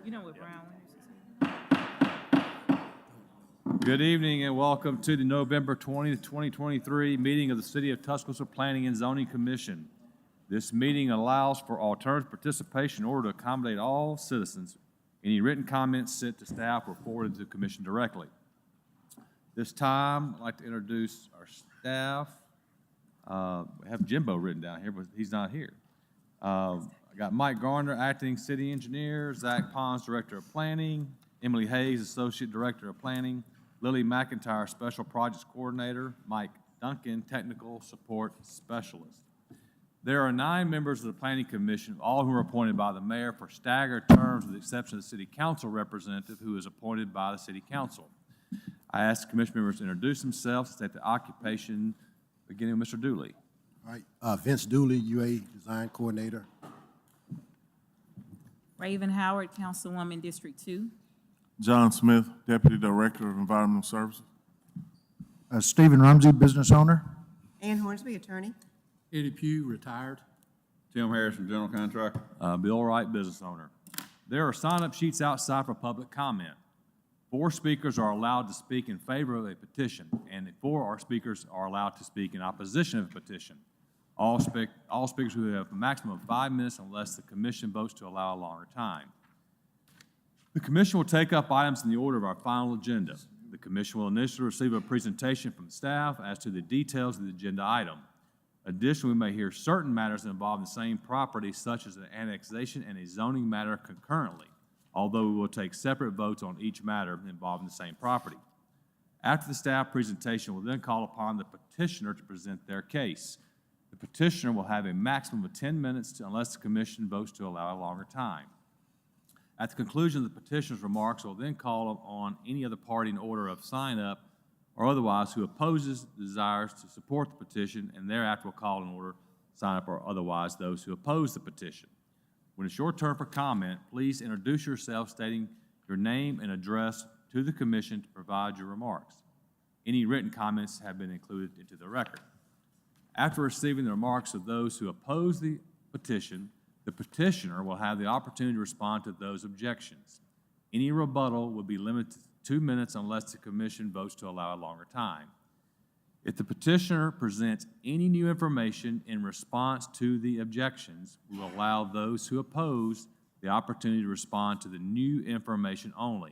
You know what Brown Winters Good evening and welcome to the November 20th, 2023 meeting of the City of Tuscaloosa Planning and Zoning Commission. This meeting allows for alternative participation in order to accommodate all citizens. Any written comments sent to staff were forwarded to the commission directly. This time, I'd like to introduce our staff. I have Jimbo written down here, but he's not here. I got Mike Garner, Acting City Engineer, Zach Pons, Director of Planning, Emily Hayes, Associate Director of Planning, Lily McIntyre, Special Projects Coordinator, Mike Duncan, Technical Support Specialist. There are 9 members of the Planning Commission, all who are appointed by the mayor for staggered terms with the exception of the City Council representative who is appointed by the City Council. I ask the commission members to introduce themselves, state the occupation, beginning with Mr. Dooley. All right, Vince Dooley, UA Design Coordinator. Raven Howard, Councilwoman, District 2. John Smith, Deputy Director of Environmental Services. Stephen Rumsey, business owner. Ann Hornsby, attorney. Eddie Pugh, retired. Tim Harrison, general contractor. Bill Wright, business owner. There are sign-up sheets outside for public comment. 4 speakers are allowed to speak in favor of a petition, and 4 speakers are allowed to speak in opposition of a petition. All speakers who have a maximum of 5 minutes unless the commission votes to allow a longer time. The commission will take up items in the order of our final agenda. The commission will initially receive a presentation from staff as to the details of the agenda item. Additionally, we may hear certain matters that involve the same property, such as an annexation and a zoning matter concurrently, although we will take separate votes on each matter involving the same property. After the staff presentation, we'll then call upon the petitioner to present their case. The petitioner will have a maximum of 10 minutes unless the commission votes to allow a longer time. At the conclusion of the petitioner's remarks, we'll then call on any other party in order of sign-up or otherwise who opposes, desires to support the petition, and thereafter we'll call in order sign-up or otherwise those who oppose the petition. When it's your turn for comment, please introduce yourself stating your name and address to the commission to provide your remarks. Any written comments have been included into the record. After receiving the remarks of those who oppose the petition, the petitioner will have the opportunity to respond to those objections. Any rebuttal will be limited to 2 minutes unless the commission votes to allow a longer time. If the petitioner presents any new information in response to the objections, we will allow those who oppose the opportunity to respond to the new information only.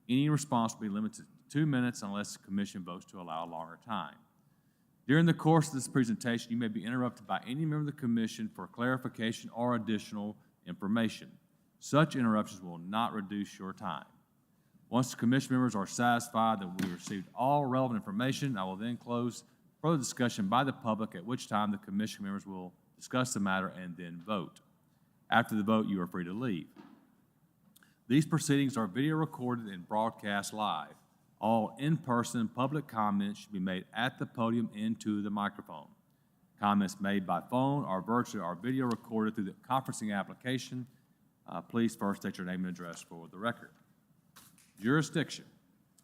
Any response will be limited to 2 minutes unless the commission votes to allow a longer time. During the course of this presentation, you may be interrupted by any member of the commission for clarification or additional information. Such interruptions will not reduce your time. Once the commission members are satisfied that we received all relevant information, I will then close further discussion by the public, at which time the commission members will discuss the matter and then vote. After the vote, you are free to leave. These proceedings are video recorded and broadcast live. All in-person public comments should be made at the podium into the microphone. Comments made by phone or virtually are video recorded through the conferencing application. Please first state your name and address for the record. Jurisdiction.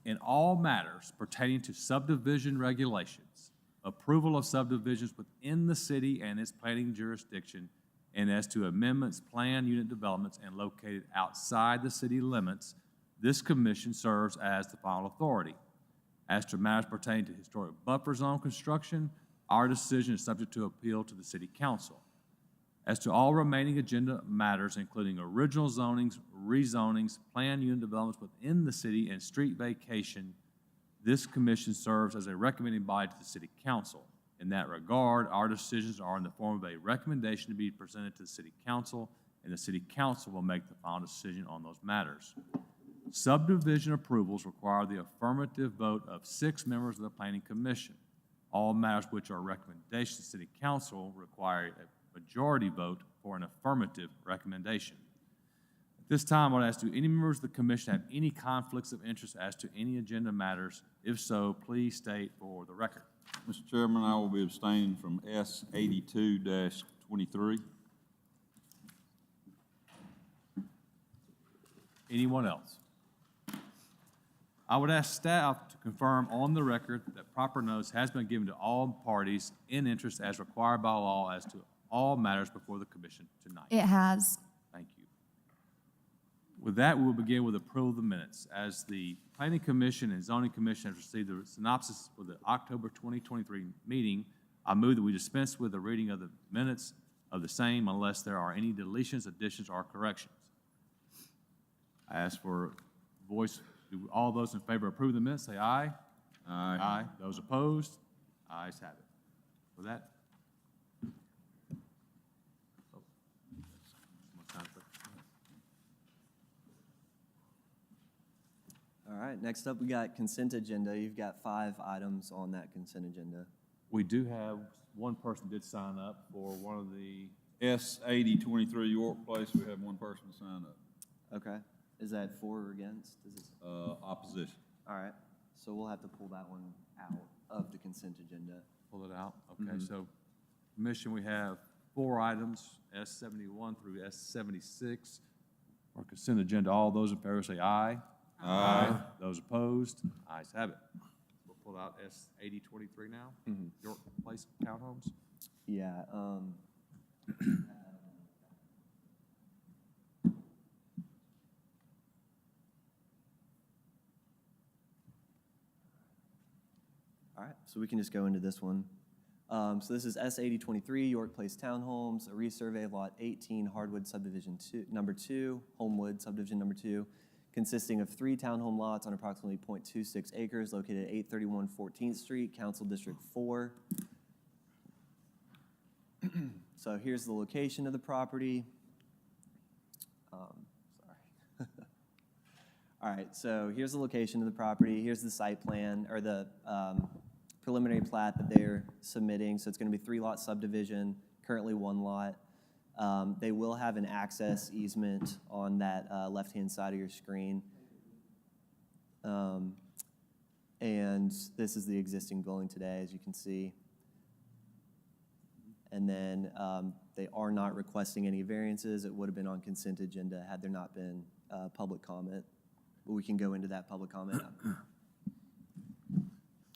In all matters pertaining to subdivision regulations, approval of subdivisions within the city and its planning jurisdiction, and as to amendments, planned unit developments, and located outside the city limits, this commission serves as the final authority. As to matters pertaining to historic buffer zone construction, our decision is subject to appeal to the City Council. As to all remaining agenda matters, including original zonings, rezonings, planned unit developments within the city, and street vacation, this commission serves as a recommending body to the City Council. In that regard, our decisions are in the form of a recommendation to be presented to the City Council, and the City Council will make the final decision on those matters. Subdivision approvals require the affirmative vote of 6 members of the Planning Commission. All matters which are recommendations to the City Council require a majority vote for an affirmative recommendation. At this time, I would ask, do any members of the Commission have any conflicts of interest as to any agenda matters? If so, please state for the record. Mr. Chairman, I will be abstaining from S 82-23. Anyone else? I would ask staff to confirm on the record that proper notice has been given to all parties in interest as required by law as to all matters before the commission tonight. It has. Thank you. With that, we will begin with approval of the minutes. As the Planning Commission and Zoning Commission has received the synopsis for the October 2023 meeting, I move that we dispense with the reading of the minutes of the same unless there are any deletions, additions, or corrections. I ask for voice. Do all those in favor approve the minutes, say aye. Aye. Aye. Those opposed? Ayes have it. With that. Oh. Someone sign it. All right, next up, we got consent agenda. You've got 5 items on that consent agenda. We do have, one person did sign up for one of the, S8023 York Place, we have one person sign up. Okay. Is that for or against? Is it, Opposition. all right, so we'll have to pull that one out of the consent agenda. pull it out, okay, so, Commission, we have 4 items, S71 through S76, or consent agenda. All those in favor say aye. Aye. Those opposed? Ayes have it. We'll pull out S8023 now, York Place Townhomes. Yeah, all right, so we can just go into this one. So this is S8023, York Place Townhomes, a resurvey of Lot 18, Hardwood Subdivision 2, number 2, Homewood Subdivision number 2, consisting of 3 townhome lots on approximately .26 acres located at 831 14th Street, Council District 4. So here's the location of the property. Sorry. All right, so here's the location of the property. Here's the site plan, or the preliminary plat that they're submitting. So it's going to be 3-lot subdivision, currently 1 lot. They will have an access easement on that left-hand side of your screen. And this is the existing building today, as you can see. And then they are not requesting any variances. It would have been on consent agenda had there not been public comment. But we can go into that public comment.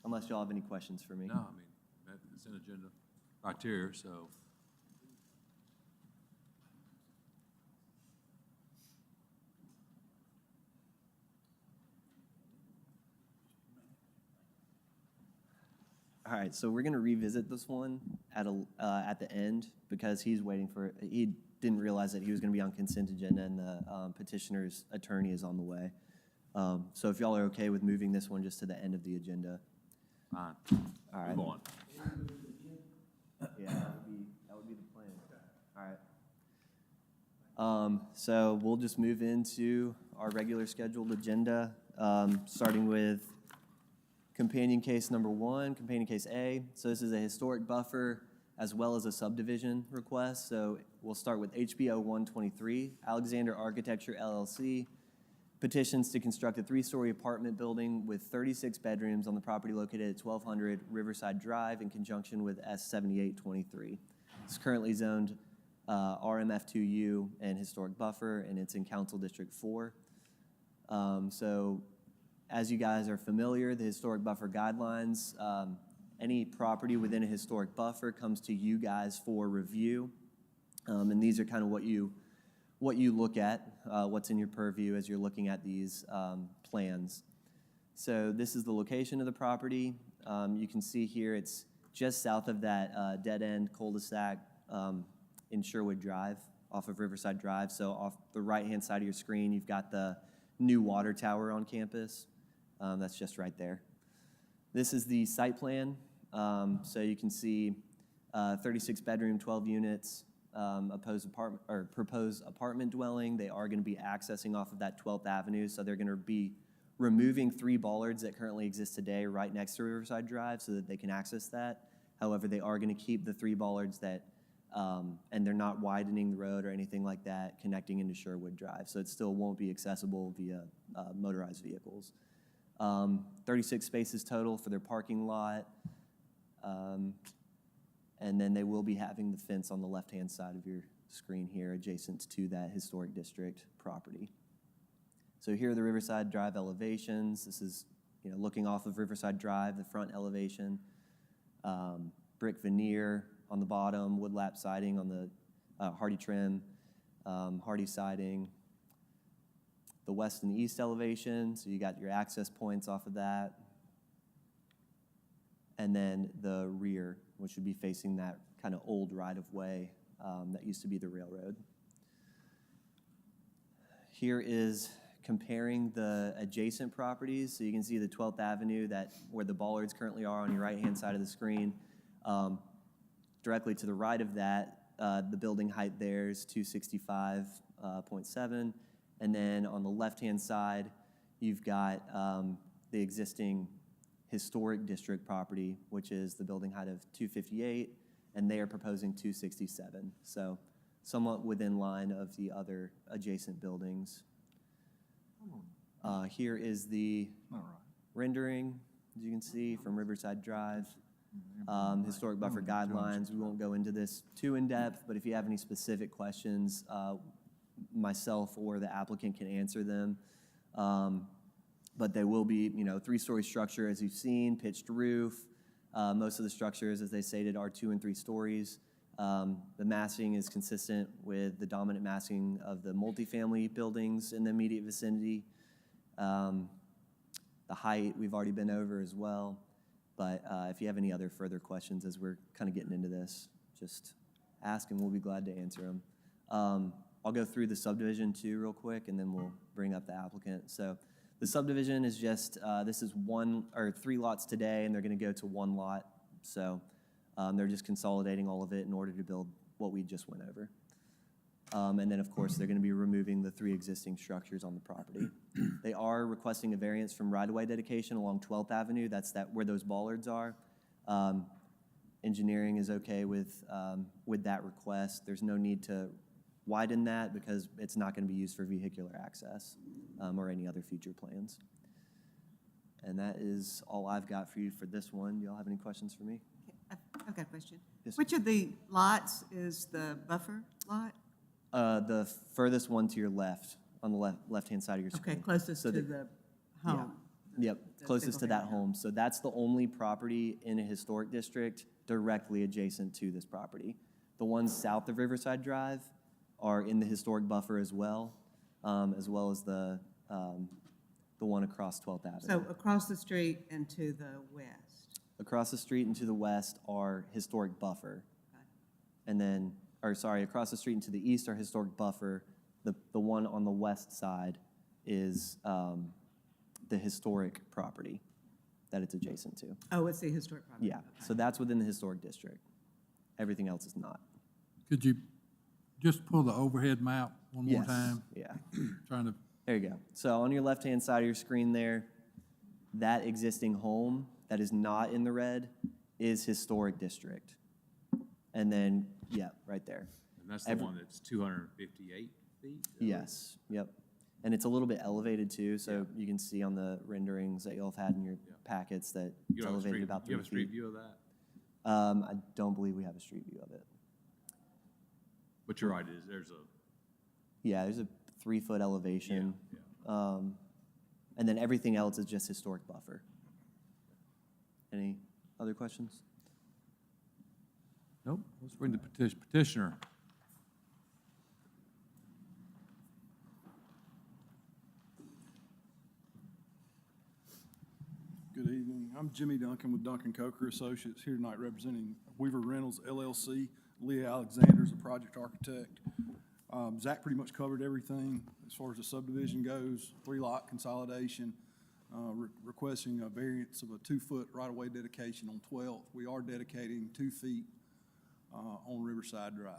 Unless y'all have any questions for me. No, I mean, that consent agenda criteria, so. All right, so we're going to revisit this one at the end because he's waiting for, he didn't realize that he was going to be on consent agenda and the petitioner's attorney is on the way. So if y'all are okay with moving this one just to the end of the agenda. Fine. All right. Move on. Yeah, that would be the plan. All right. So we'll just move into our regular scheduled agenda, starting with companion case number 1, companion case A. So this is a historic buffer as well as a subdivision request. So we'll start with HBO 123, Alexander Architecture LLC, petitions to construct a 3-story apartment building with 36 bedrooms on the property located at 1200 Riverside Drive in conjunction with S7823. It's currently zoned RMF2U and historic buffer, and it's in Council District 4. So as you guys are familiar, the historic buffer guidelines, any property within a historic buffer comes to you guys for review. And these are kind of what you look at, what's in your purview as you're looking at these plans. So this is the location of the property. You can see here it's just south of that dead-end cul-de-sac in Sherwood Drive, off of Riverside Drive. So off the right-hand side of your screen, you've got the new water tower on campus. That's just right there. This is the site plan. So you can see 36 bedroom, 12 units, proposed apartment dwelling. They are going to be accessing off of that 12th Avenue, so they're going to be removing 3 bollards that currently exist today right next to Riverside Drive so that they can access that. However, they are going to keep the 3 bollards that, and they're not widening the road or anything like that connecting into Sherwood Drive, so it still won't be accessible via motorized vehicles. 36 spaces total for their parking lot. And then they will be having the fence on the left-hand side of your screen here adjacent to that historic district property. So here are the Riverside Drive elevations. This is, looking off of Riverside Drive, the front elevation. Brick veneer on the bottom, wood lap siding on the hardy trim, hardy siding. the west and the east elevation, so you got your access points off of that. And then the rear, which would be facing that kind of old right-of-way that used to be the railroad. Here is comparing the adjacent properties. So you can see the 12th Avenue, where the bollards currently are on your right-hand side of the screen. Directly to the right of that, the building height there is 265.7. And then on the left-hand side, you've got the existing historic district property, which is the building height of 258, and they are proposing 267. So somewhat within line of the other adjacent buildings. Here is the rendering, as you can see, from Riverside Drive. Historic buffer guidelines. We won't go into this too in depth, but if you have any specific questions, myself or the applicant can answer them. But they will be, 3-story structure, as you've seen, pitched roof. Most of the structures, as they stated, are 2 and 3 stories. The massing is consistent with the dominant massing of the multifamily buildings in the immediate vicinity. The height we've already been over as well. But if you have any other further questions as we're kind of getting into this, just ask and we'll be glad to answer them. I'll go through the subdivision too real quick, and then we'll bring up the applicant. So the subdivision is just, this is 3 lots today, and they're going to go to 1 lot. So they're just consolidating all of it in order to build what we just went over. And then, of course, they're going to be removing the 3 existing structures on the property. They are requesting a variance from right-of-way dedication along 12th Avenue. That's where those bollards are. Engineering is okay with that request. There's no need to widen that because it's not going to be used for vehicular access or any other future plans. And that is all I've got for you for this one. Do y'all have any questions for me? I've got a question. Yes, Which of the lots is the buffer lot? The furthest one to your left, on the left-hand side of your screen. Okay, closest So to the- the home. Yep, The closest to that single-family home. So that's the only property in a historic district directly adjacent to this property. The ones south of Riverside Drive are in the historic buffer as well as the one across 12th Avenue. So across the street and to the west. Across the street and to the west are historic buffer. And then, across the street and to the east are historic buffer. The one on the west side is the historic property that it's adjacent to. Oh, it's the historic property. Yeah, so that's within the historic district. Everything else is not. Could you just pull the overhead map one more Yes, time? yeah. Trying to, There you go. So on your left-hand side of your screen there, that existing home that is not in the red is historic district. And then, yeah, right there. And that's the one that's 258 feet? Yes, yep. And it's a little bit elevated too, so you can see on the renderings that you'll have had in your packets that You it's don't have a elevated street, about 3 you have a street feet. view of that? I don't believe we have a street view of it. But you're right, there's a, Yeah, there's a 3-foot elevation. And then everything else is just historic buffer. Any other questions? nope, let's bring the petitioner. Good evening. I'm Jimmy Duncan with Duncan Coker Associates here tonight representing Weaver Reynolds LLC. Leah Alexander is the project architect. Zach pretty much covered everything as far as the subdivision goes, 3-lot consolidation, requesting a variance of a 2-foot right-of-way dedication on 12th. We are dedicating 2 feet on Riverside Drive.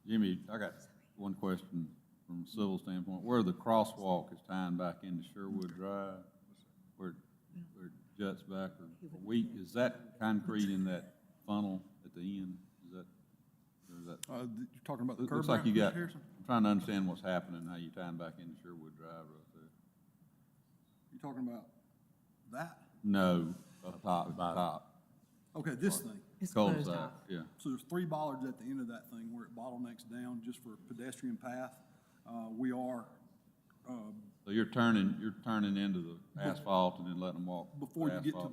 Jimmy, I got one question from a civil standpoint. Where the crosswalk is tying back into Sherwood Drive, where it juts back, is that concrete in that funnel at the end? Is that? You're talking about the curb Looks like ramp, you Mr. got, Harrison? I'm trying to understand what's happening, how you tying back into Sherwood Drive right there. You're talking about that? No, up top. Okay, this thing. It's Cul-de-sac, closed off. yeah. So there's 3 bollards at the end of that thing where it bottlenecks down just for pedestrian path. We are, So you're turning into the asphalt and then letting them walk before you get to asphalt.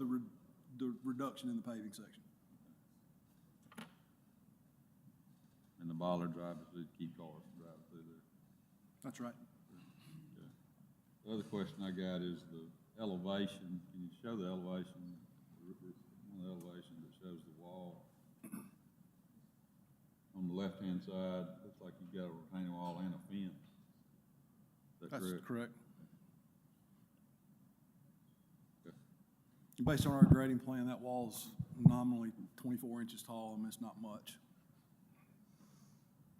the reduction in the paving section. bollard drive to keep cars from driving through there. That's right. The other question I got is the elevation. Can you show the elevation, one of the elevations that shows the wall? On the left-hand side, looks like you've got a retaining wall and a fence. Is that That's correct? correct. Okay. Based on our grading plan, that wall's nominally 24 inches tall, and it's not much.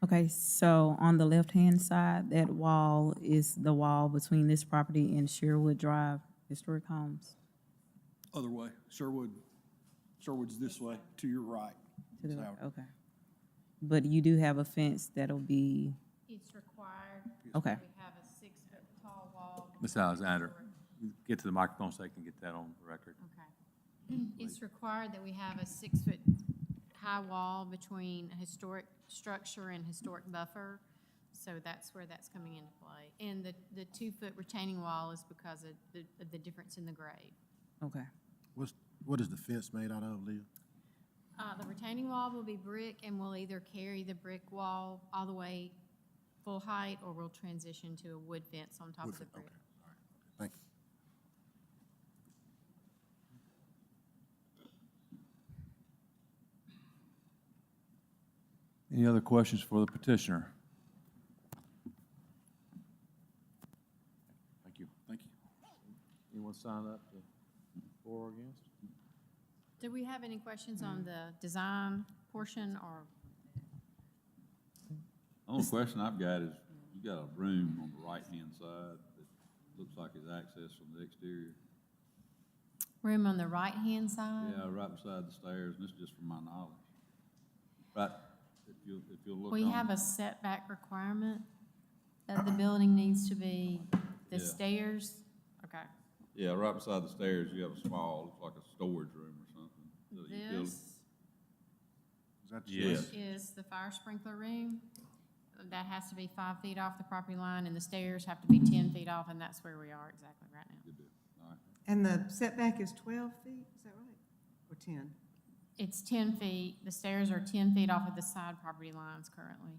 Okay, so on the left-hand side, that wall is the wall between this property and Sherwood Drive Historic Homes. Other way, Sherwood's this way, to your right. To the Ms. right, Howard. okay. But you do have a fence that'll be, It's required. okay. We have a 6-foot tall wall. Ms. Alexander, get to the microphone so I can get that on the record. Okay. It's required that we have a 6-foot high wall between a historic structure and historic buffer. So that's where that's coming into play. And the 2-foot retaining wall is because of the difference in the grade. Okay. What is the fence made out of, Leah? The retaining wall will be brick, and we'll either carry the brick wall all the way full height, or we'll transition to a wood fence on top of the brick. Okay, all right, thank you. Any other questions for the petitioner? Thank you. Thank you. Anyone sign up for or against? Do we have any questions on the design portion, or? Only question I've got is, you got a room on the right-hand side that looks like it's accessed from the exterior. Room on the right-hand side? Yeah, right beside the stairs, and this is just from my knowledge. Right, if you'll look on. We have a setback requirement that the building needs to be, the Yeah. stairs? Okay. Yeah, right beside the stairs, you have a small, looks like a storage room or something. So the utility- This Is that the Yes. is the fire sprinkler room. That has to be 5 feet off the property line, and the stairs have to be 10 feet off, and that's where we are exactly right now. Good deal. All right. And the setback is 12 feet, is that right? Or 10? It's 10 feet. The stairs are 10 feet off of the side property lines currently.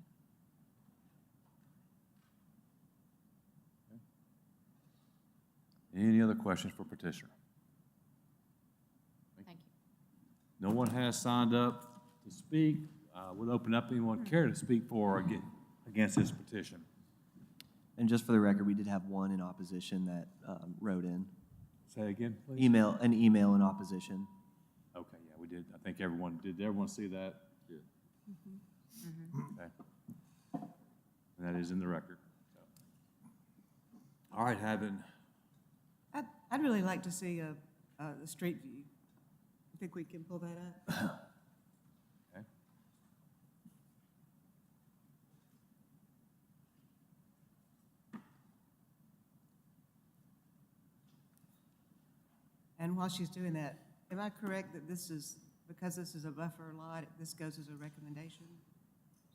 Any other questions for petitioner? Thank you. No one has signed up to speak. We'll open up anyone care to speak for or against this petition. And just for the record, we did have one in opposition that wrote in. Say again, please. An email in opposition. Okay, yeah, we did. I think everyone, did everyone see that? Good. Okay. And that is in the record. So. All right, I'd really like to see the street view. You think we can pull that up? Okay. And while she's doing that, am I correct that this is, because this is a buffer lot, this goes as a recommendation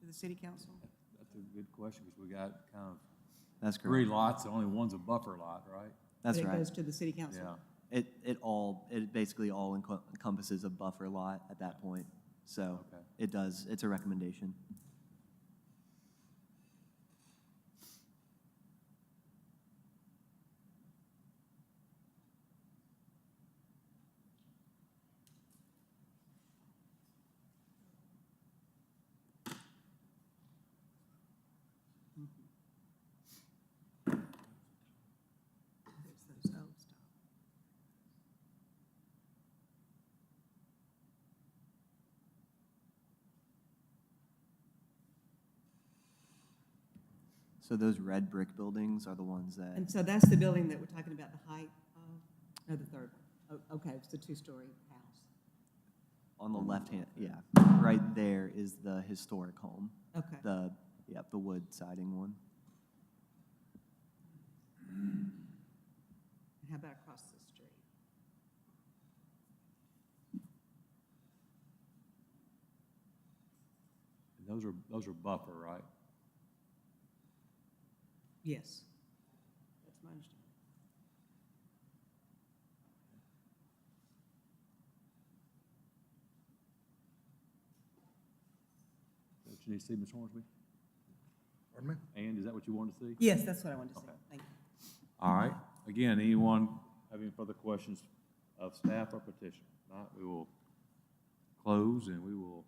to the city council? That's a good question, because we got kind of That's three correct. lots, only one's a buffer lot, right? That's But it right. goes to the city council? Yeah. It basically all encompasses a buffer lot at that point. So Okay. it does, it's a recommendation. There's those old stuff. So those red brick buildings are the ones that, And so that's the building that we're talking about, the height of, no, the third one. Oh, okay, it's the two-story house. on the left hand, yeah, right there is the historic home. Okay. The wood siding one. And how about across the street? And those are buffer, right? Yes. That's my understanding. Is that what you need to see, Ms. Hornsby? Pardon me? And is that what you wanted to see? Yes, that's what I wanted to say. Thank you. All right. Again, anyone have any further questions of staff or petition? If not, we will close and we will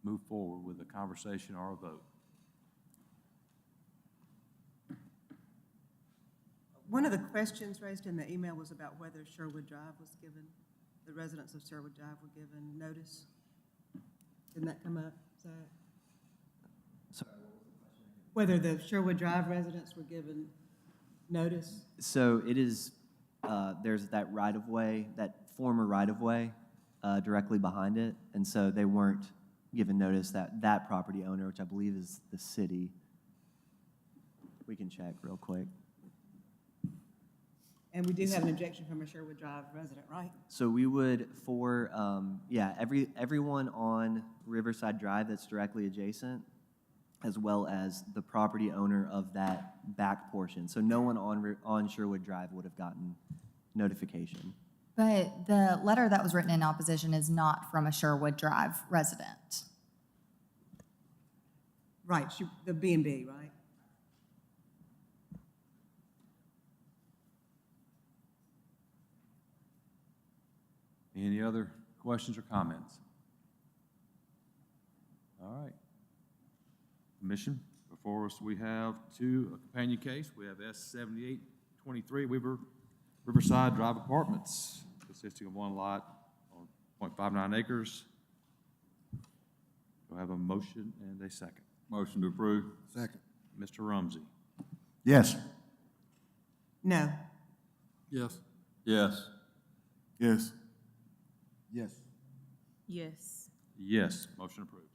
move forward with a conversation or a vote. One of the questions raised in the email was about whether Sherwood Drive was given, the residents of Sherwood Drive were given notice. Didn't that come up, Zach? Sorry. Whether the Sherwood Drive residents were given notice? So it is, there's that right-of-way, that former right-of-way directly behind it, and so they weren't given notice that that property owner, which I believe is the city, we can check real quick. And we do have an objection from a Sherwood Drive resident, right? So we would, for, everyone on Riverside Drive that's directly adjacent, as well as the property owner of that back portion. So no one on Sherwood Drive would have gotten notification. But the letter that was written in opposition is not from a Sherwood Drive resident. Right, the B&B, right? Any other questions or comments? All right. Commission, before us, we have a companion case. We have S-7823 Riverside Drive Apartments, consisting of one lot on 0.59 acres. Do I have a motion and a second? Motion to approve. Second. Mr. Rumsey? Yes. No. Yes. Yes. Yes. Yes. Yes. Yes, motion approved.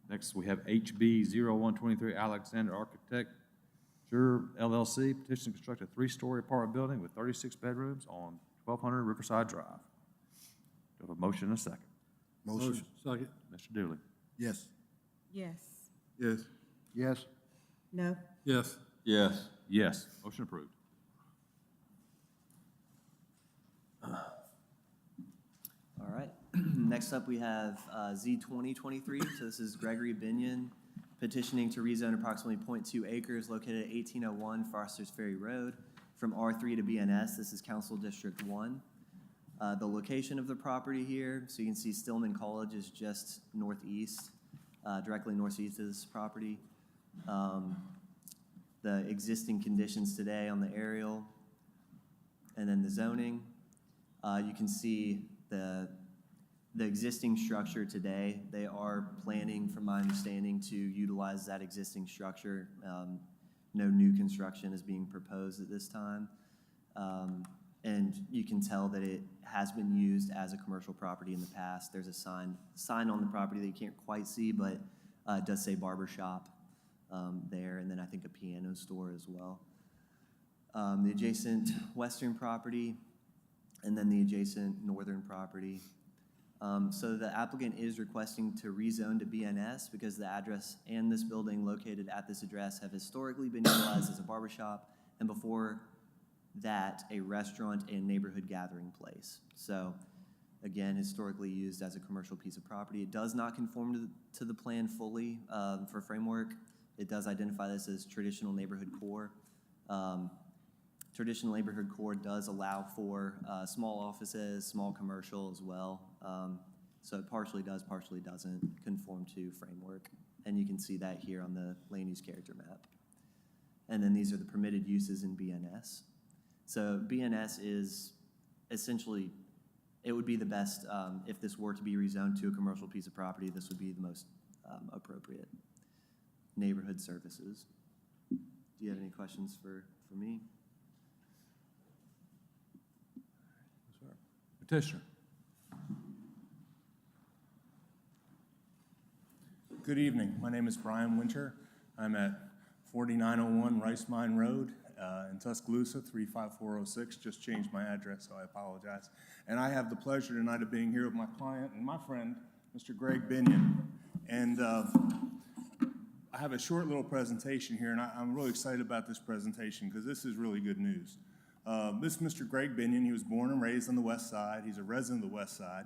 Next, we have HB 0123 Alexander Architecture LLC, petition to construct a 3-story apartment building with 36 bedrooms on 1200 Riverside Drive. Do I have a motion and a second? Motion. Second. Mr. Dooley? Yes. Yes. Yes. Yes. No. Yes. Yes. Yes, motion approved. All right. Next up, we have Z2023. So this is Gregory Binion petitioning to rezone approximately 0.2 acres located at 1801 Foster's Ferry Road from R3 to BNS. This is Council District 1. The location of the property here, so you can see Stillman College is just northeast, directly northeast of this property. The existing conditions today on the aerial, and then the zoning. You can see the existing structure today. They are planning, from my understanding, to utilize that existing structure. No new construction is being proposed at this time. And you can tell that it has been used as a commercial property in the past. There's a sign on the property that you can't quite see, but it does say barber shop there, and then I think a piano store as well. The adjacent western property, and then the adjacent northern property. So the applicant is requesting to rezone to BNS because the address and this building located at this address have historically been utilized as a barbershop, and before that, a restaurant and neighborhood gathering place. So again, historically used as a commercial piece of property. It does not conform to the plan fully for framework. It does identify this as traditional neighborhood core. Traditional neighborhood core does allow for small offices, small commercial as well. So it partially does, partially doesn't conform to framework. And you can see that here on the land use character map. And then these are the permitted uses in BNS. So BNS is essentially, it would be the best, if this were to be rezoned to a commercial piece of property, this would be the most appropriate. Neighborhood services. Do you have any questions for me? Petitioner? Good evening. My name is Brian Winter. I'm at 4901 Rice Mine Road in Tuscaloosa, 35406. Just changed my address, so I apologize. And I have the pleasure tonight of being here with my client and my friend, Mr. Greg Binion. And I have a short little presentation here, and I'm really excited about this presentation because this is really good news. This is Mr. Greg Binion. He was born and raised on the West Side. He's a resident of the West Side.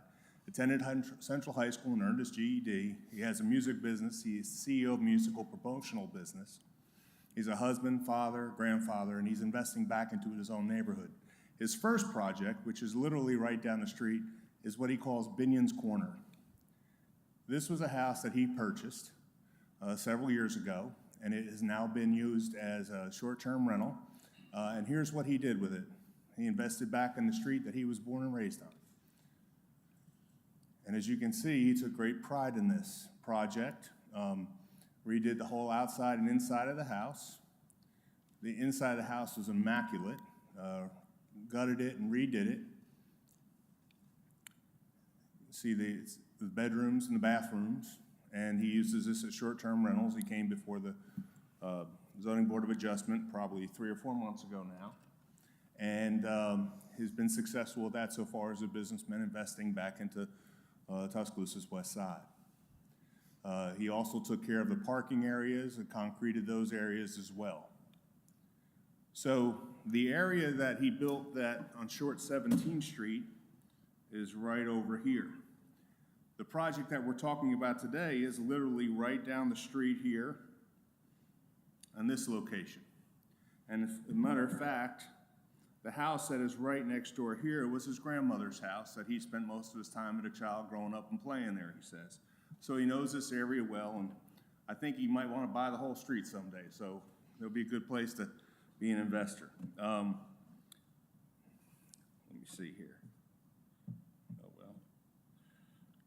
attended Central High School and earned his GED. He has a music business. He is CEO of a musical promotional business. He's a husband, father, grandfather, and he's investing back into his own neighborhood. His first project, which is literally right down the street, is what he calls Binion's Corner. This was a house that he purchased several years ago, and it has now been used as a short-term rental. And here's what he did with it. He invested back in the street that he was born and raised on. And as you can see, he took great pride in this project. Redid the whole outside and inside of the house. The inside of the house was immaculate. Gutted it and redid it. See the bedrooms and the bathrooms, and he uses this as short-term rentals. He came before the Zoning Board of Adjustment probably 3 or 4 months ago now, and has been successful with that so far as a businessman investing back into Tuscaloosa's west side. He also took care of the parking areas and concreted those areas as well. So the area that he built that on Short 17th Street is right over here. The project that we're talking about today is literally right down the street here in this location. And as a matter of fact, the house that is right next door here was his grandmother's house that he spent most of his time as a child growing up and playing there, he says. So he knows this area well, and I think he might want to buy the whole street someday. So it'll be a good place to be an investor. Let me see here. Oh, well,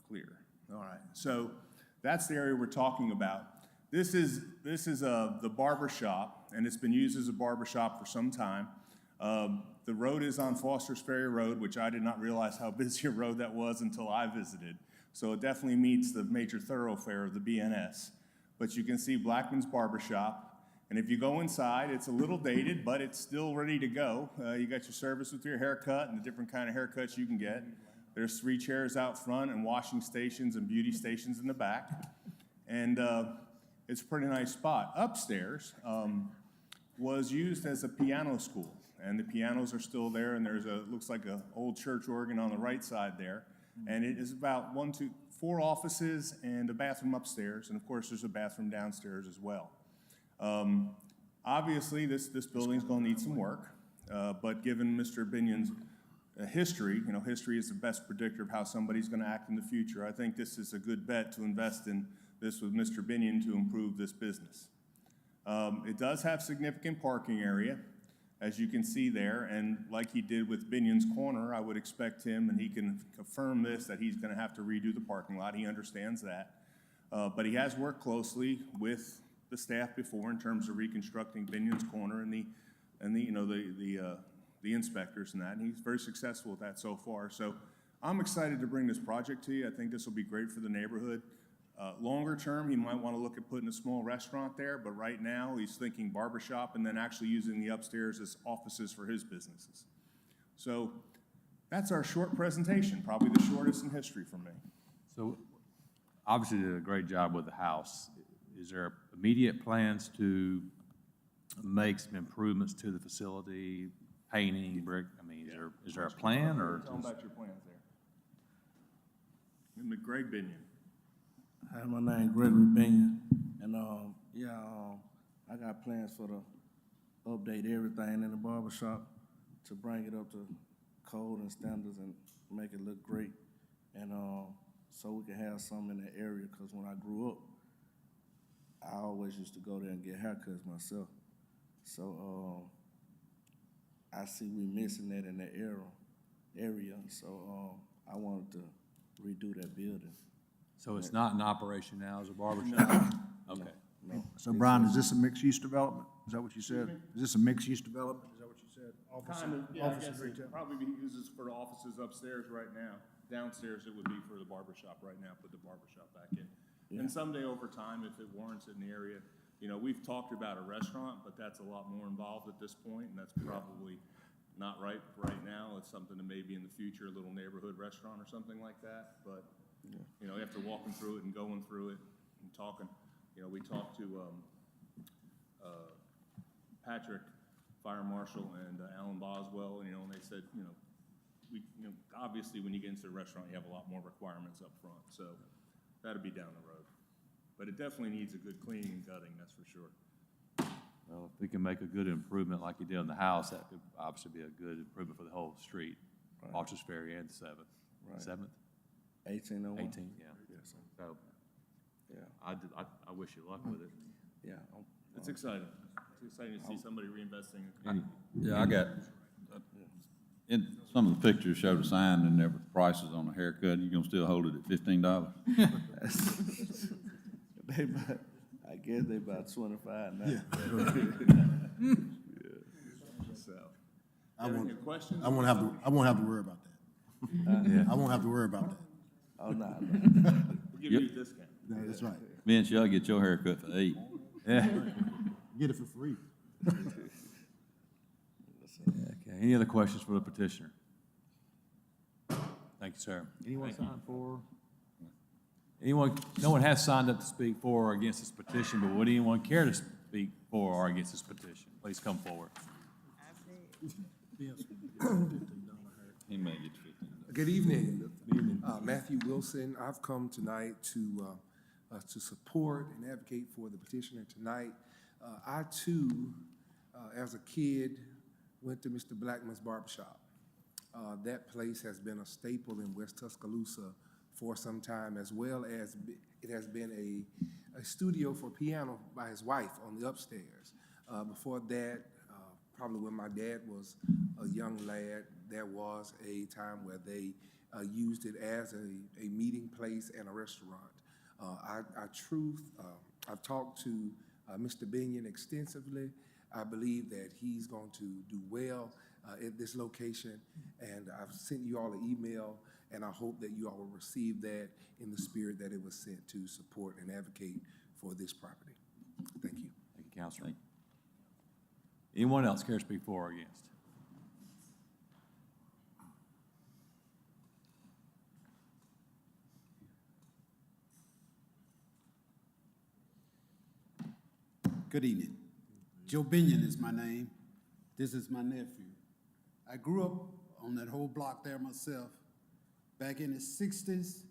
clear. All right, so that's the area we're talking about. This is the barber shop, and it's been used as a barber shop for some time. The road is on Foster's Ferry Road, which I did not realize how busy a road that was until I visited. So it definitely meets the major thoroughfare of the BNS. But you can see Blackman's Barbershop. And if you go inside, it's a little dated, but it's still ready to go. You got your service with your haircut and the different kind of haircuts you can get. There's 3 chairs out front and washing stations and beauty stations in the back. And it's a pretty nice spot. Upstairs was used as a piano school. And the pianos are still there, and there's looks like an old church organ on the right side there. And it is about 4 offices and a bathroom upstairs. And of course, there's a bathroom downstairs as well. Obviously, this building is going to need some work, but given Mr. Binion's history, history is the best predictor of how somebody's going to act in the future. I think this is a good bet to invest in this with Mr. Binion to improve this business. It does have significant parking area, as you can see there, and like he did with Binion's Corner, I would expect him, and he can confirm this, that he's going to have to redo the parking lot. He understands that, but he has worked closely with the staff before in terms of reconstructing Binion's Corner and the inspectors and that, and he's very successful with that so far. So I'm excited to bring this project to you. I think this will be great for the neighborhood. Longer term, he might want to look at putting a small restaurant there, but right now he's thinking barbershop and then actually using the upstairs as offices for his businesses. So that's our short presentation, probably the shortest in history for me. So obviously you did a great job with the house. Is there immediate plans to make some improvements to the facility, painting, brick? I mean, is there a plan or? Tell them about your plans there. Greg Binion. Hi, my name is Gregory Binion, and I got plans for the update everything in the barbershop to bring it up to code and standards and make it look great, and so we can have some in the area. Because when I grew up, I always used to go there and get haircuts myself. So I see we missing that in the area. So I wanted to redo that building. So it's not in operation now as a barbershop? Okay. No. So Brian, is this a mixed-use development? Is that what you said? Is this a mixed-use development? Is that what you said? Kind of, yeah, I guess it probably uses for the offices upstairs right now. Downstairs, it would be for the barbershop right now, put the barbershop back in. Yeah. And someday over time, if it warrants it in the area, we've talked about a restaurant, but that's a lot more involved at this point, and that's probably not right now. It's something that maybe in the future, a little neighborhood restaurant or something like that, but after walking through it and going through it and talking, we talked to Patrick, Fire Marshal, and Alan Boswell, and they said, obviously, when you get into the restaurant, you have a lot more requirements up front, so that'll be down the road. But it definitely needs a good cleaning and gutting, that's for sure. Well, if we can make a good improvement like you did on the house, that could obviously be a good improvement for the whole street, Foster's Ferry and 7th. Right. 7th? 1801. 18, yeah. Yes, sir. So Yeah, I wish you luck with it. yeah. It's exciting. It's exciting to see somebody reinvesting. Yeah, I got, in some of the pictures showed a sign and there were prices on the haircut. You gonna still hold it at $15? They about, I guess they about 25 now. So, I any won't, questions? I won't have to worry about that. I won't have to worry about that. Oh, no. We'll give you a discount. No, that's right. Vince, y'all get your haircut for $8. Yeah. Get it for free. Okay, any other questions for the petitioner? Thank you, sir. Anyone sign for? Anyone, no one has signed up to speak for or against this petition, but would anyone care to speak for or against this petition? Please come forward. He may get $15. Good evening. Matthew Wilson. I've come tonight to support and advocate for the petitioner tonight. I too, as a kid, went to Mr. Blackman's barbershop. That place has been a staple in West Tuscaloosa for some time, as well as it has been a studio for piano by his wife on the upstairs. Before that, probably when my dad was a young lad, there was a time where they used it as a meeting place and a restaurant. I've talked to Mr. Binion extensively. I believe that he's going to do well at this location, and I've sent you all an email, and I hope that you all will receive that in the spirit that it was sent to support and advocate for this property. Thank you. Thank you, Counselor. Anyone else care to speak for or against? Good evening. Joe Binion is my name. This is my nephew. I grew up on that whole block there myself. Back in the 60s,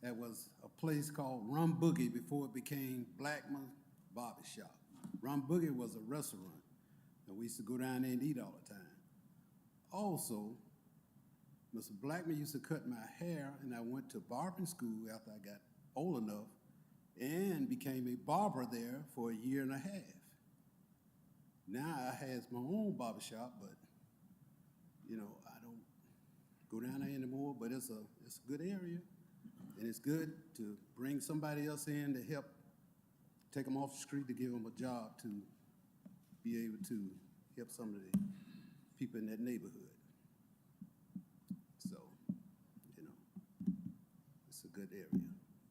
there was a place called Rum Boogie before it became Blackman Barber Shop. Rum Boogie was a restaurant, and we used to go down there and eat all the time. Also, Mr. Blackman used to cut my hair, and I went to barbering school after I got old enough and became a barber there for a year and a half. Now I have my own barbershop, but I don't go down there anymore, but it's a good area, and it's good to bring somebody else in to help take them off the street, to give them a job, to be able to help some of the people in that neighborhood. So, it's a good area,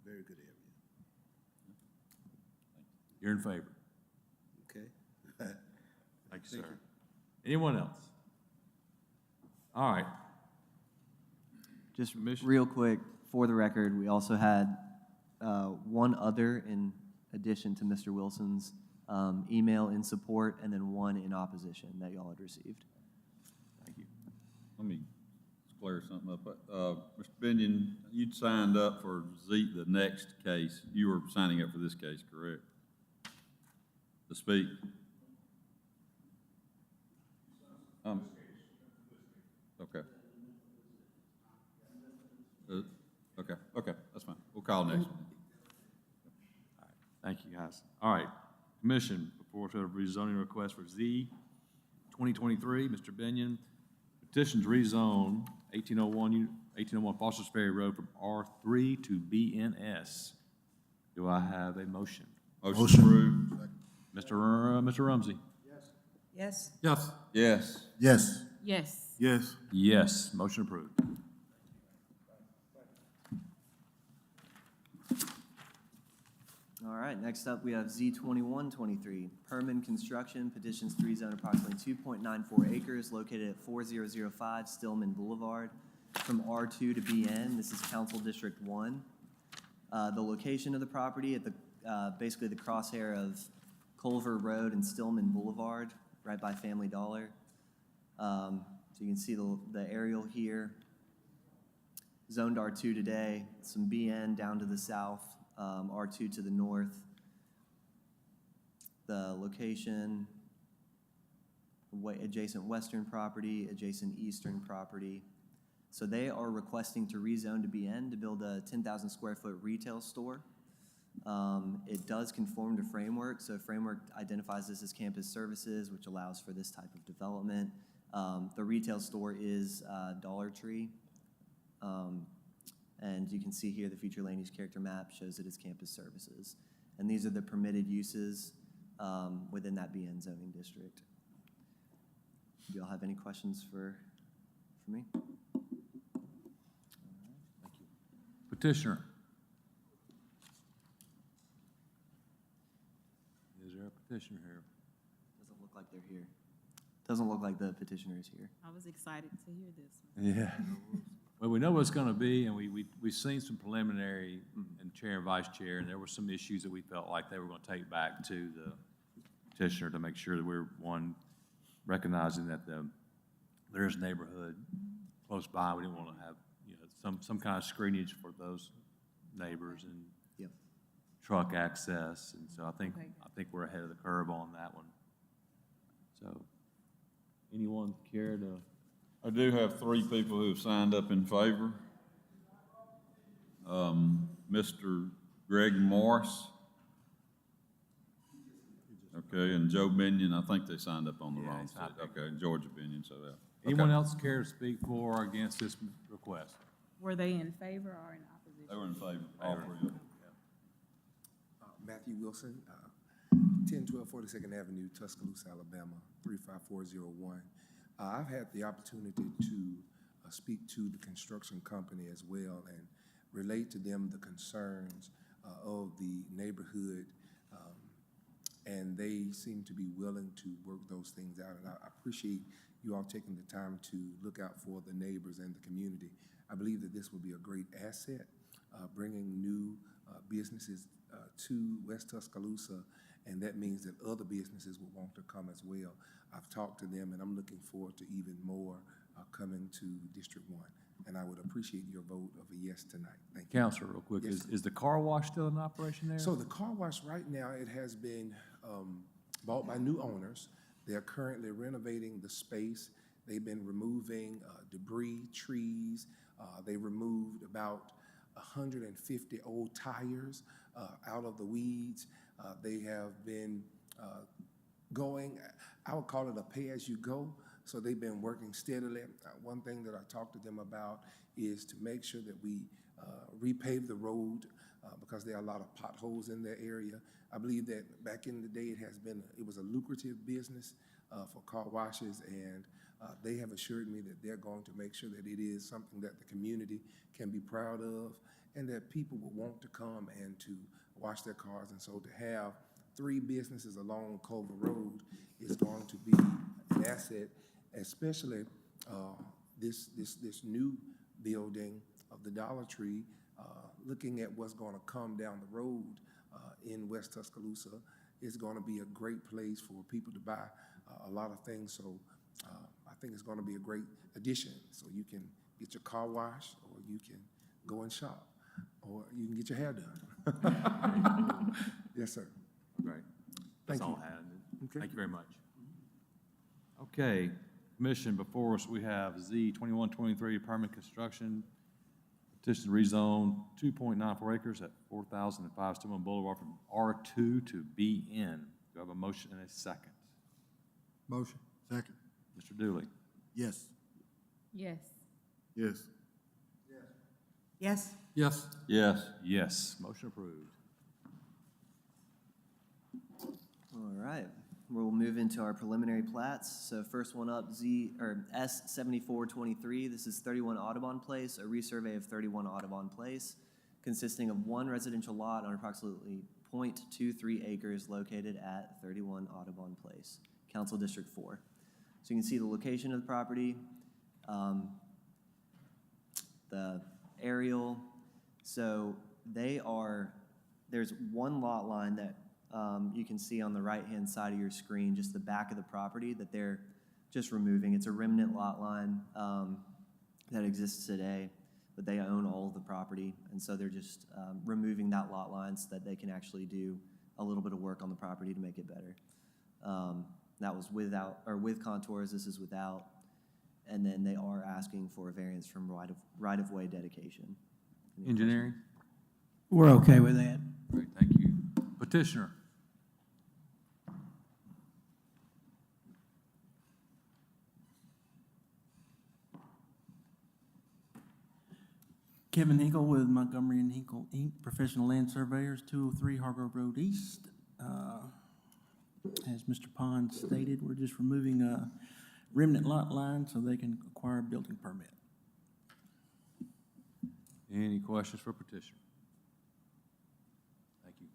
very good area. You're in favor? Okay? Thank you, sir. Anyone else? All right. Just real quick, for the record, we also had one other in addition to Mr. Wilson's email in support, and then one in opposition that y'all had received. Thank you. Let me clear something up. Mr. Binion, you'd signed up for the next case. You were signing up for this case, correct? To speak? Okay. Okay, that's fine. We'll call next one. All right. Thank you, guys. All right. Commission, before to a rezoning request for Z 2023, Mr. Binion, petition to rezone 1801 Foster's Ferry Road from R3 to BNS. Do I have a motion? Motion approved. Mr. Rumsey? Yes? Yes. Yes. Yes. Yes. Yes. Yes. Motion approved. All right, next up, we have Z2123, Perman Construction, petitions to rezone approximately 2.94 acres located at 4005 Stillman Boulevard from R2 to BN. This is Council District 1. The location of the property at basically the crosshair of Culver Road and Stillman Boulevard, right by Family Dollar. So you can see the aerial here. Zoned R2 today, some BN down to the south, R2 to the north. The location, adjacent western property, adjacent eastern property. So they are requesting to rezone to BN to build a 10,000 square foot retail store. It does conform to framework, so framework identifies this as campus services, which allows for this type of development. The retail store is Dollar Tree. And you can see here the future land use character map shows it as campus services. And these are the permitted uses within that BN zoning district. Do y'all have any questions for me? Petitioner. Is there a petitioner here? Doesn't look like they're here. Doesn't look like the petitioner is here. I was excited to hear this. Yeah. Well, we know what it's gonna be, and we've seen some preliminary, and Chair and Vice Chair, and there were some issues that we felt like they were gonna take back to the petitioner to make sure that we're, one, recognizing that there's neighborhood close by. We didn't wanna have, some kind of screenage for those neighbors and Yep. truck access, and so I think Okay. we're ahead of the curve on that one. So, anyone care to? I do have 3 people who have signed up in favor. Mr. Greg Morris. Okay, and Joe Binion, I think they signed up on the Yeah, wrong he's not side. Okay, Georgia Binion, so that. Anyone else care to speak for or against this request? Were they in favor or in opposition? They were in favor, all 3 of them. Matthew Wilson, 1012 42nd Avenue, Tuscaloosa, Alabama, 35401. I've had the opportunity to speak to the construction company as well and relate to them the concerns of the neighborhood, and they seem to be willing to work those things out. And I appreciate you all taking the time to look out for the neighbors and the community. I believe that this will be a great asset, bringing new businesses to West Tuscaloosa, and that means that other businesses will want to come as well. I've talked to them, and I'm looking forward to even more coming to District 1. And I would appreciate your vote of a yes tonight. Thank you. Counselor, real quick, Yes, is the car wash still in operation there? So the car wash right now, it has been bought by new owners. They're currently renovating the space. They've been removing debris, trees. They removed about 150 old tires out of the weeds. They have been going, I would call it a pay-as-you-go. So they've been working steadily. One thing that I talked to them about is to make sure that we repave the road because there are a lot of potholes in their area. I believe that back in the day it was a lucrative business for car washes, and they have assured me that they're going to make sure that it is something that the community can be proud of and that people will want to come and to wash their cars. And so to have 3 businesses along Culver Road is going to be an asset, especially this new building of the Dollar Tree, looking at what's going to come down the road in West Tuscaloosa is going to be a great place for people to buy a lot of things. So I think it's going to be a great addition. So you can get your car washed, or you can go and shop, or you can get your hair done. Yes, sir. Great. That's Thank all you. I had. Okay. Thank you very much. Okay, Commission, before us, we have Z 2123 permanent construction. Petition to rezone 2.94 acres at 4005 Stillman Boulevard from R2 to BN. Do I have a motion and a second? Motion. Second. Mr. Dooley? Yes. Yes. Yes. Yes? Yes. Yes. Yes. Motion approved. All right, we'll move into our preliminary plats. So first one up, S 7423. This is 31 Audubon Place, a resurvey of 31 Audubon Place, consisting of 1 residential lot on approximately 0.23 acres located at 31 Audubon Place, Council District 4. So you can see the location of the property, the aerial. So there's 1 lot line that you can see on the right-hand side of your screen, just the back of the property, that they're just removing. It's a remnant lot line that exists today, but they own all of the property, and so they're just removing that lot line so that they can actually do a little bit of work on the property to make it better. That was without, or with contours, this is without, and then they are asking for a variance from right-of-way dedication. Engineering? We're okay with that. Great, thank you. Petitioner? Kevin Hinkle with Montgomery and Hinkle, Inc., Professional Land Surveyors, 203 Hargrove Road East. As Mr. Pond stated, we're just removing a remnant lot line so they can acquire a building permit. Any questions for petitioner? Thank you.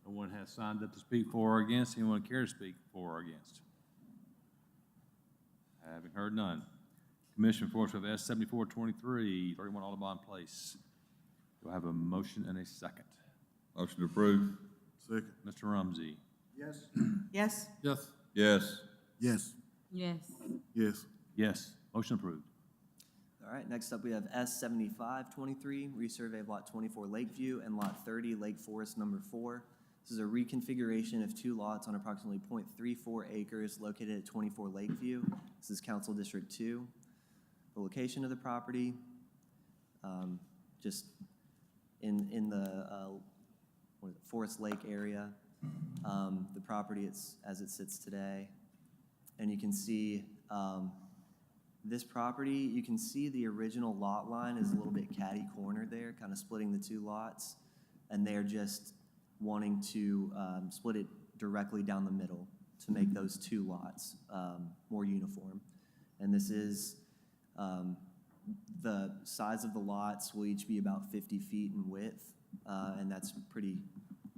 No one has signed up to speak for or against. Anyone care to speak for or against? Having heard none. Commission for us with S 7423, 31 Audubon Place. Do I have a motion and a second? Motion to approve. Second. Mr. Rumsey. Yes. Yes? Yes. Yes. Yes. Yes. Yes. Yes. Motion approved. All right, next up we have S 7523, resurvey of Lot 24 Lakeview and Lot 30 Lake Forest Number 4. This is a reconfiguration of two lots on approximately 0.34 acres located at 24 Lakeview. This is Council District 2. The location of the property, just in the Forest Lake area. The property as it sits today. And you can see this property, you can see the original lot line is a little bit catty-cornered there, kind of splitting the two lots. And they're just wanting to split it directly down the middle to make those two lots more uniform. And this is, the size of the lots will each be about 50 feet in width, and that's pretty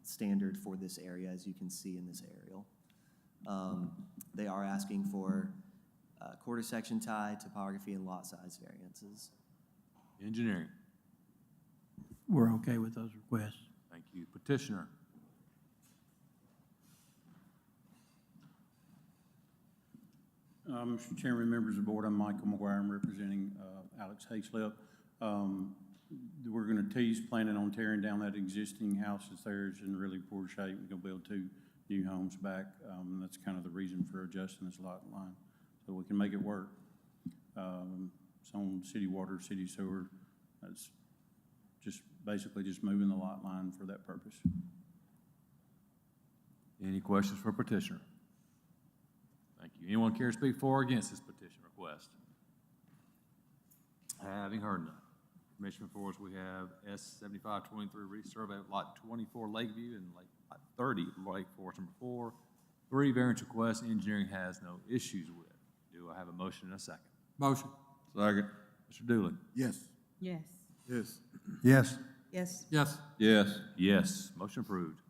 standard for this area, as you can see in this aerial. They are asking for quarter section tie, topography, and lot size variances. Engineering. We're okay with those requests. Thank you. Petitioner. Mr. Chairman, members of the board, I'm Michael McGuire. I'm representing Alex Hayslip. We're going to tease planning on tearing down that existing house that's there. It's in really poor shape. We're going to build 2 new homes back. That's kind of the reason for adjusting this lot line, so we can make it work. It's on city water, city sewer. That's just basically just moving the lot line for that purpose. Any questions for petitioner? Thank you. Anyone care to speak for or against this petition request? Having heard none. Commission before us, we have S 7523 resurvey of Lot 24 Lakeview and Lot 30 Lake Forest Number 4. 3 variance requests. Engineering has no issues with. Do I have a motion and a second? Motion. Second. Mr. Dooley. Yes. Yes. Yes. Yes. Yes? Yes. Yes. Yes. Motion approved.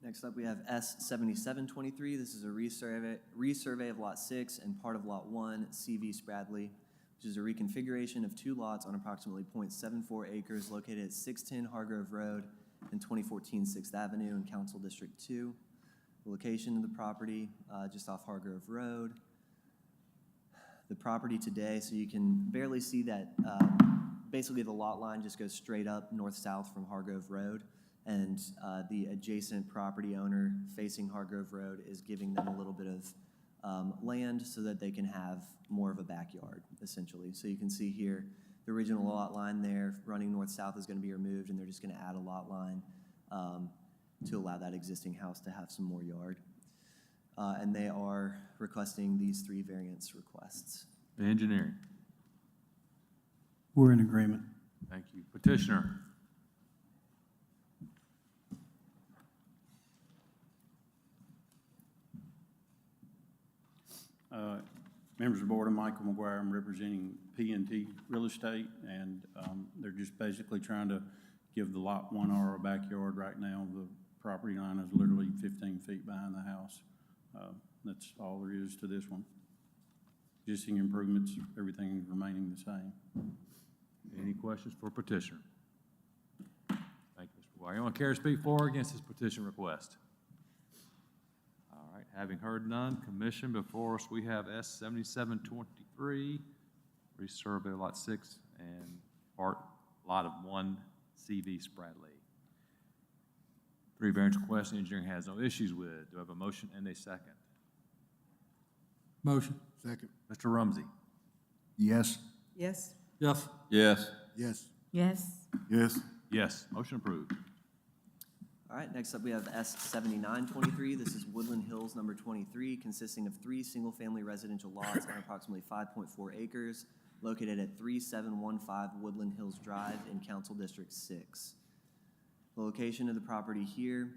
Next up, we have S 7723. This is a resurvey of Lot 6 and part of Lot 1, CV Spradley, which is a reconfiguration of 2 lots on approximately 0.74 acres located at 610 Hargrove Road and 2014 6th Avenue in Council District 2. The location of the property, just off Hargrove Road. The property today, so you can barely see that, basically the lot line just goes straight up north-south from Hargrove Road. And the adjacent property owner facing Hargrove Road is giving them a little bit of land so that they can have more of a backyard, essentially. So you can see here, the original lot line there running north-south is going to be removed, and they're just going to add a lot line to allow that existing house to have some more yard. And they are requesting these 3 variance requests. Engineering. We're in agreement. Thank you. Petitioner. Members of the board, I'm Michael McGuire. I'm representing P&T Real Estate, and they're just basically trying to give the Lot 1R a backyard right now. The property line is literally 15 feet behind the house. That's all there is to this one. Existing improvements, everything remaining the same. Any questions for petitioner? Thank you, Mr. McGuire. Anyone care to speak for or against this petition request? All right, Having heard none, commission, before us, we have S 7723, resurvey lot 6 and part lot of 1 CV Spradley. 3 variance requests, engineering has no issues with. Do I have a motion and a second? Motion. Second. Mr. Rumsey? Yes. Yes? Yes. Yes. Yes. Yes. Yes. Yes, motion approved. All right, next up we have S 7923. This is Woodland Hills number 23, consisting of 3 single-family residential lots on approximately 5.4 acres, located at 3715 Woodland Hills Drive in Council District 6. The location of the property here,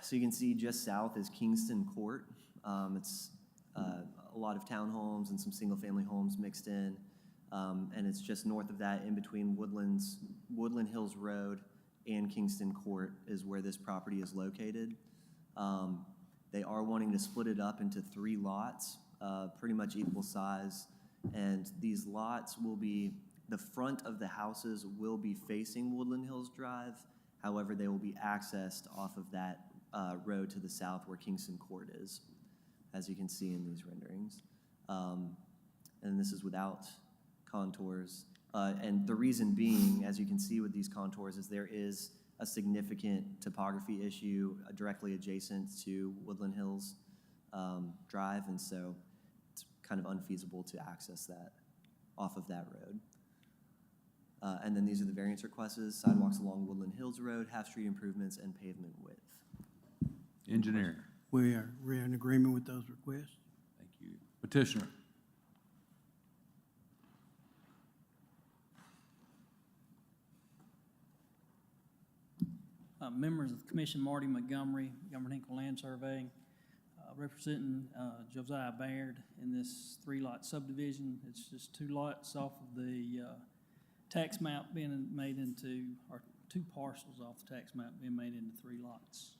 so you can see just south is Kingston Court. It's a lot of townhomes and some single-family homes mixed in, and it's just north of that, in between Woodland Hills Road and Kingston Court is where this property is located. They are wanting to split it up into 3 lots, pretty much equal size, and these lots will be, the front of the houses will be facing Woodland Hills Drive. However, they will be accessed off of that road to the south where Kingston Court is, as you can see in these renderings. And this is without contours. And the reason being, as you can see with these contours, is there is a significant topography issue directly adjacent to Woodland Hills Drive, and so it's kind of unfeasible to access that off of that road. And then these are the variance requests: sidewalks along Woodland Hills Road, half-street improvements, and pavement width. Engineering? We're in agreement with those requests. Thank you. Petitioner? Members of the commission, Marty Montgomery, Hinkle Land Surveying, representing Josiah Baird in this 3-lot subdivision. It's just 2 lots off of the tax map being made into, or 2 parcels off the tax map being made into 3 lots.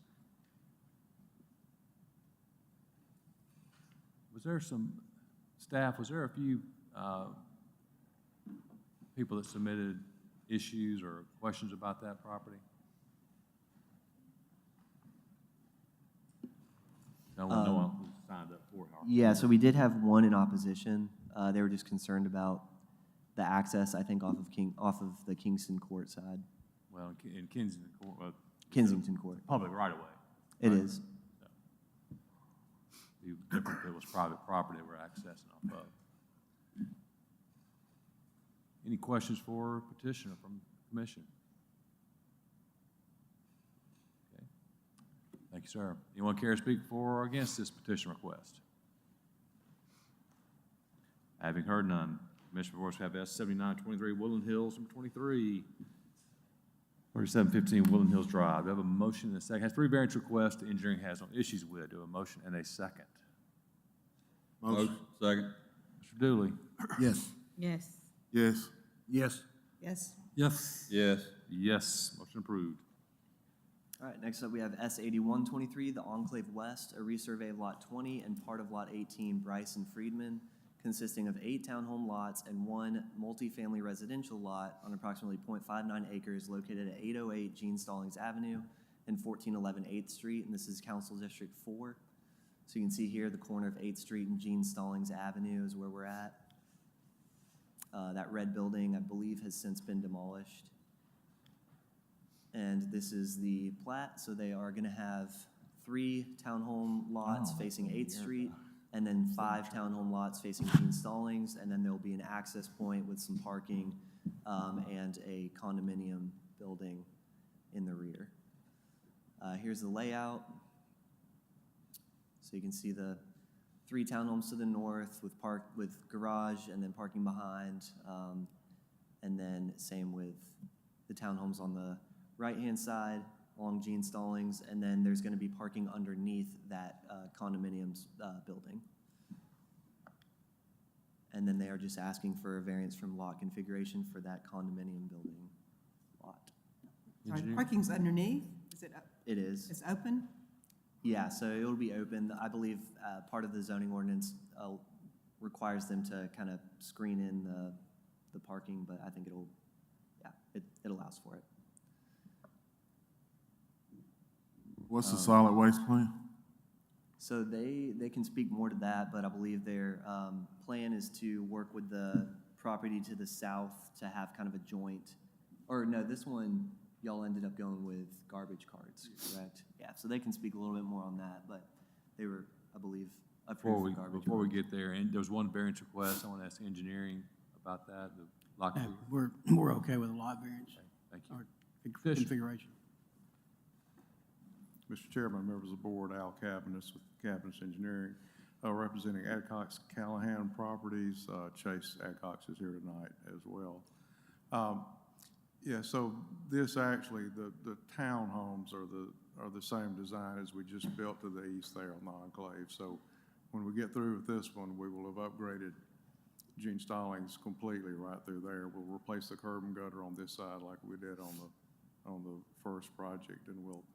Was there some, staff, was there a few people that submitted issues or questions about that property? No one who signed up for it. Yeah, so we did have one in opposition. They were just concerned about the access, I think, off of the Kingston Court side. Well, in Kensington Court. Kensington Court. Public right away. It is. So, be different if it was private property we're accessing off of. Any questions for petitioner from the commission? Okay. Thank you, sir. Anyone care to speak for or against this petition request? Having heard none, Commissioner, before us we have S 7923 Woodland Hills, number 23, 3715 Woodland Hills Drive. Do I have a motion and a second? Has 3 variance requests. The engineering has no issues with. Do I have a motion and a second? Motion. Second. Mr. Dooley? Yes. Yes. Yes. Yes. Yes? Yes. Yes. Yes. Motion approved. All right, next up we have S 8123, the Enclave West, a resurvey of Lot 20 and part of Lot 18, Bryce and Friedman, consisting of 8 townhome lots and 1 multifamily residential lot on approximately 0.59 acres located at 808 Gene Stallings Avenue and 1411 8th Street, and this is Council District 4. So you can see here the corner of 8th Street and Gene Stallings Avenue is where we're at. That red building, I believe, has since been demolished. And this is the plat, so they are gonna have 3 townhome lots facing 8th Street, and then 5 townhome lots facing Gene Stallings, and then there'll be an access point with some parking and a condominium building in the rear. Here's the layout. So you can see the 3 townhomes to the north with garage and then parking behind, and then same with the townhomes on the right-hand side along Gene Stallings, and then there's going to be parking underneath that condominiums building. And then they are just asking for a variance from lot configuration for that condominium building lot. Sorry, parking's underneath? Is it? It is. It's open? Yeah, so it'll be open. I believe part of the zoning ordinance requires them to kind of screen in the parking, but I think it allows for it. What's the solid waste plan? So they can speak more to that, but I believe their plan is to work with the property to the south to have kind of a joint, or no, this one, y'all ended up going with garbage carts, correct? Yeah, so they can speak a little bit more on that, but they were, I believe, approved for garbage. Before we get there, and there was one variance request, I want to ask engineering about that, the lock. We're okay with a lot variance Thank you. or Fisher. configuration. Mr. Chairman, members of the board, Al Cabinets with Cabinets Engineering, representing Adcox Callahan Properties. Chase Adcox is here tonight as well. Yeah, so this actually, the townhomes are the same design as we just built to the east there on the enclave. So when we get through with this one, we will have upgraded Gene Stallings completely right through there. We'll replace the curb and gutter on this side like we did on the first project, and we'll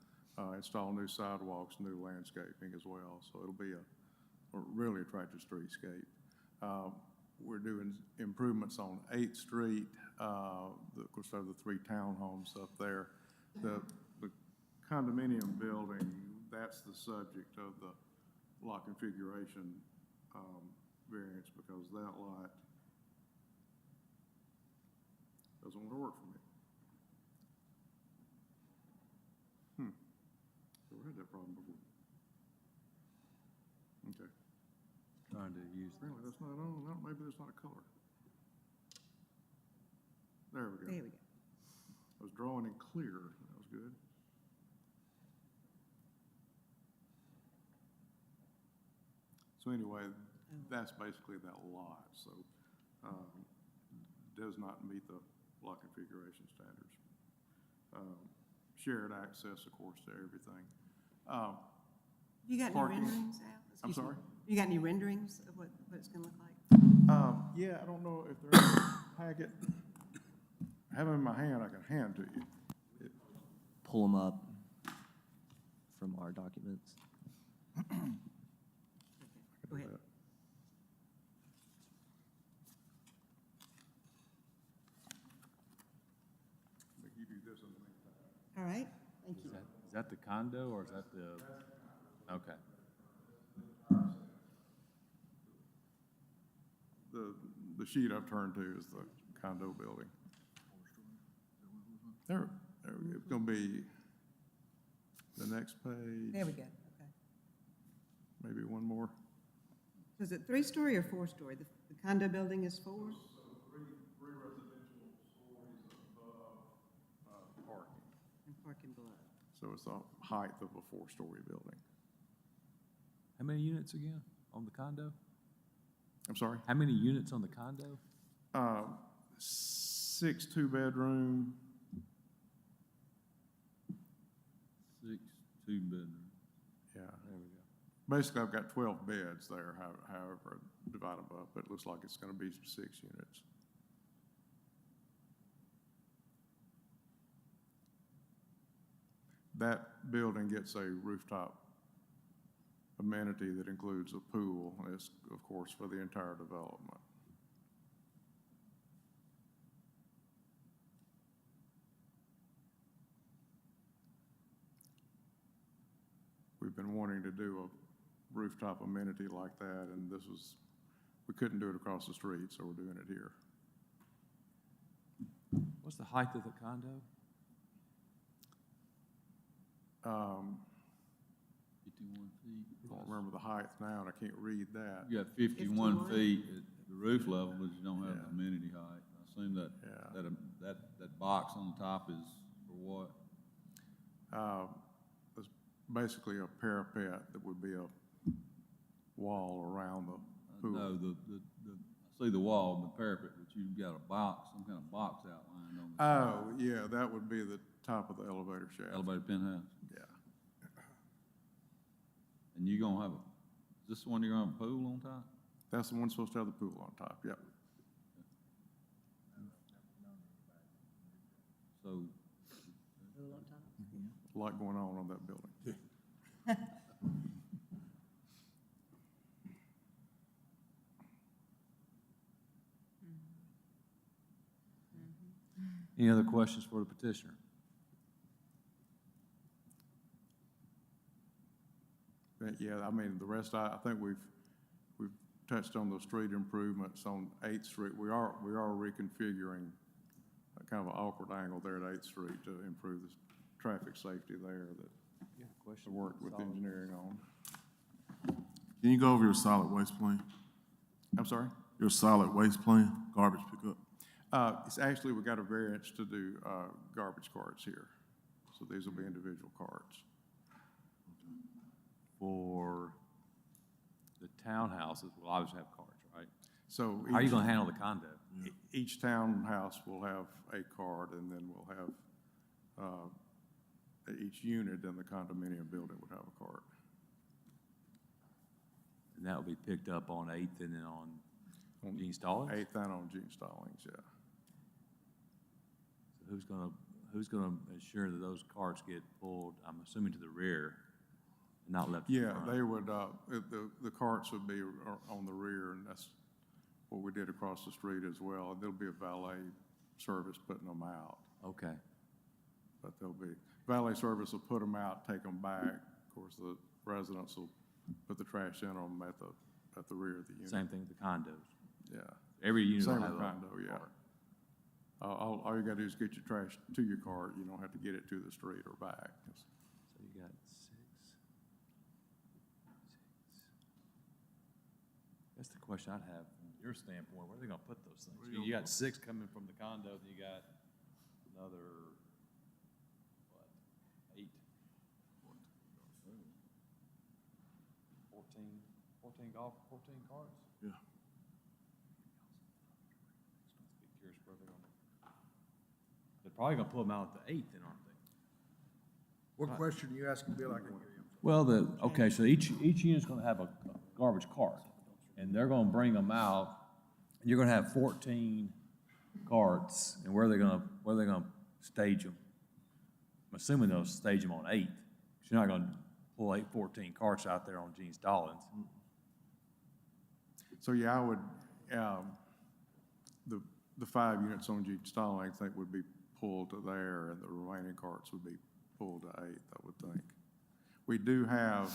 install new sidewalks, new landscaping as well. So it'll be a really attractive streetscape. We're doing improvements on 8th Street, of course, there are the 3 townhomes up there. The condominium building, that's the subject of the lot configuration variance, because that lot doesn't want to work for me. So we had that problem before. Okay. Trying to use. Apparently that's not on, no, maybe there's not a color. There we go. There we go. I was drawing in clear, that was good. So anyway, that's basically that lot, so, does not meet the lot configuration standards. Shared access, of course, to everything. You got any Parking. renderings, Al? I'm Excuse me. sorry? You got any renderings of what it's gonna look like? Yeah, I don't know if they're in the packet. I have them in my hand, I can hand to you. Pull them up from our documents. Go ahead. They give you this in the meantime. All right, thank you. Is that the condo, or is that the, okay. The sheet I've turned to is the condo building. There we go. It's gonna be the next page. There we go, okay. Maybe one more. So is it 3-story or 4-story? The condo building is 4? So three residential stories above parking. And parking below. So it's the height of a 4-story building. How many units again on the condo? I'm sorry? How many units on the condo? 6 2-bedroom. 6 2-bedroom. Yeah, there we go. Basically, I've got 12 beds there, however, divide them up, but it looks like it's gonna be 6 units. That building gets a rooftop amenity that includes a pool, and it's, of course, for the entire development. We've been wanting to do a rooftop amenity like that, and we couldn't do it across the street, so we're doing it here. What's the height of the condo? 51 feet. I don't remember the height now, and I can't read that. You got 51 51. feet at the roof level, but you don't have the amenity height. I assume that, Yeah. that box on the top is for what? It's basically a parapet that would be a wall around the pool. No, I see the wall, the parapet, but you've got a box, some kind of box outlined on the Oh, yeah, that would be the top of the elevator shaft. elevator penthouse. Yeah. And you gonna have is this the one you're gonna have a pool on top? That's the one supposed to have the pool on top, yep. So, A lot going on that building. Any other questions for the petitioner? Yeah, I mean, the rest, I think we've touched on the street improvements on 8th Street. We are reconfiguring a kind of an awkward angle there at 8th Street to improve the traffic safety there that to work with engineering on. Can you go over your solid waste plan? I'm sorry? Your solid waste plan, garbage pickup? It's actually, we got a variance to do garbage carts here. So these will be individual carts. For the townhouses, we'll obviously have cars, right? So How are you gonna handle the condo? Each townhouse will have a cart, and then we'll have, each unit in the condominium building would have a cart. And that will be picked up on 8th and then on Gene Stallings? 8th and on Gene Stallings, yeah. So who's gonna ensure that those carts get pulled, I'm assuming to the rear, and not left to the Yeah, front? they would, the carts would be on the rear, and that's what we did across the street as well. And there'll be a valet service putting them out. Okay. But there'll be, valet service will put them out, take them back. Of course, the residents will put the trash in them at the rear of the unit. Same thing with the condos. Yeah. Every unit will Same have with a condo, yeah. cart. All you gotta do is get your trash to your cart. You don't have to get it to the street or back. So you got 6. That's the question I'd have from your standpoint, where are they gonna put those things? You got 6 coming from the condo, then you got another, what, 8? 14 cars? Yeah. Be curious where they're gonna, they're probably gonna pull them out at the 8th then, aren't they? What question are you asking, Bill? I can hear you. Well, okay, so each unit's gonna have a garbage cart, and they're gonna bring them out, and you're gonna have 14 carts, and where are they gonna stage them? I'm assuming they'll stage them on 8th, because you're not gonna pull 14 carts out there on Gene Stallings. So yeah, I would, the 5 units on Gene Stallings, I think would be pulled to there, and the remaining carts would be pulled to 8th, I would think. We do have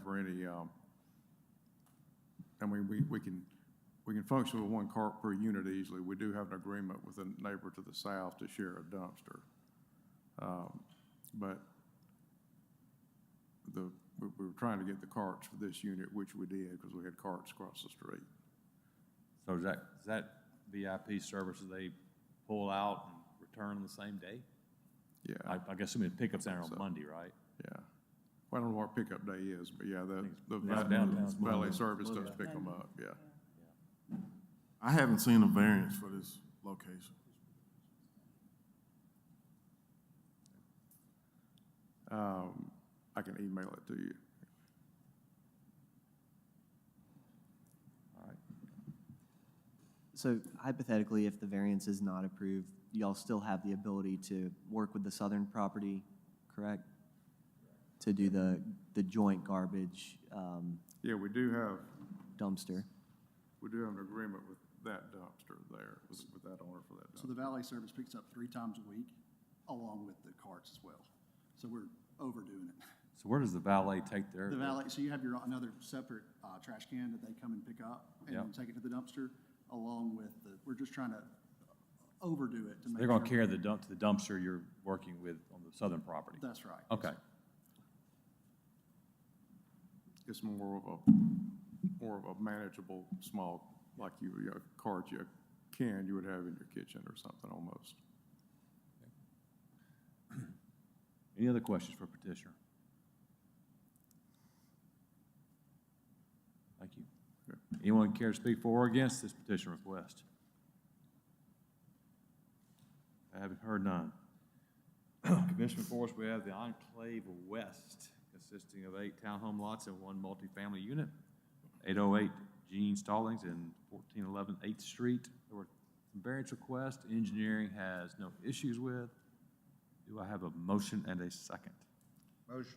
for any, I mean, we can function with 1 cart per unit easily. We do have an agreement with a neighbor to the south to share a dumpster. But we were trying to get the carts for this unit, which we did, because we had carts across the street. So is that VIP service that they pull out and return on the same day? Yeah. I guess assuming pickups there on Monday, right? Yeah. Well, I don't know what pickup day is, but yeah, the downtown's valet Monday. service does pick them up, yeah. I haven't seen a variance for this location. I can email it to you. All right. So hypothetically, if the variance is not approved, y'all still have the ability to work with the southern property, correct? To do the joint garbage Yeah, we do have dumpster. an agreement with that dumpster there, with that owner for that dumpster. So the valet service picks up 3 times a week, along with the carts as well. So we're overdoing it. So where does the valet take their? The valet, so you have another separate trash can that they come and pick up and Yep. then take it to the dumpster, along with we're just trying to overdo it to make They're sure. gonna carry the to the dumpster you're working with on the southern property? That's right. Okay. It's more of a manageable, small, like a cart, you would have in your kitchen or something almost. Any other questions for petitioner? Thank you. Anyone care to speak for or against this petition request? I haven't heard none. Commission before us, we have the Enclave West, consisting of 8 townhome lots and 1 multifamily unit, 808 Gene Stallings and 1411 8th Street. There were some variance requests. Engineering has no issues with. Do I have a motion and a second? Motion.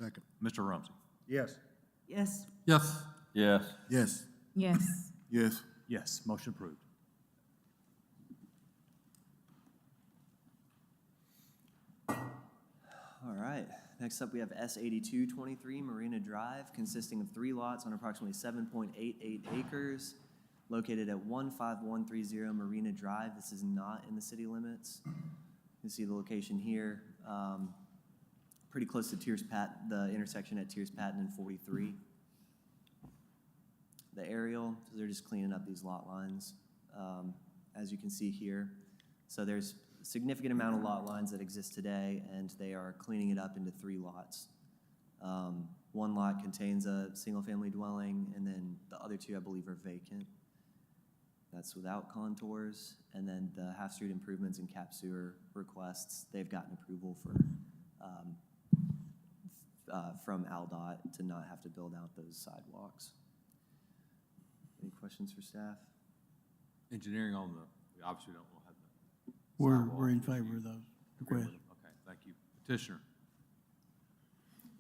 Second. Mr. Rumsey? Yes. Yes. Yes. Yes. Yes. Yes. Yes. Yes, motion approved. All right, next up, we have S 8223 Marina Drive, consisting of 3 lots on approximately 7.88 acres, located at 15130 Marina Drive. This is not in the city limits. You can see the location here, pretty close to the intersection at Tiers Patton and 43. The aerial, so they're just cleaning up these lot lines, as you can see here. So there's a significant amount of lot lines that exist today, and they are cleaning it up into 3 lots. One lot contains a single-family dwelling, and then the other 2, I believe, are vacant. That's without contours. And then the half-street improvements and cap sewer requests, they've gotten approval from AlDOT to not have to build out those sidewalks. Any questions for staff? Engineering on we obviously don't have the. We're in favor of those requests. Okay, thank you. Petitioner.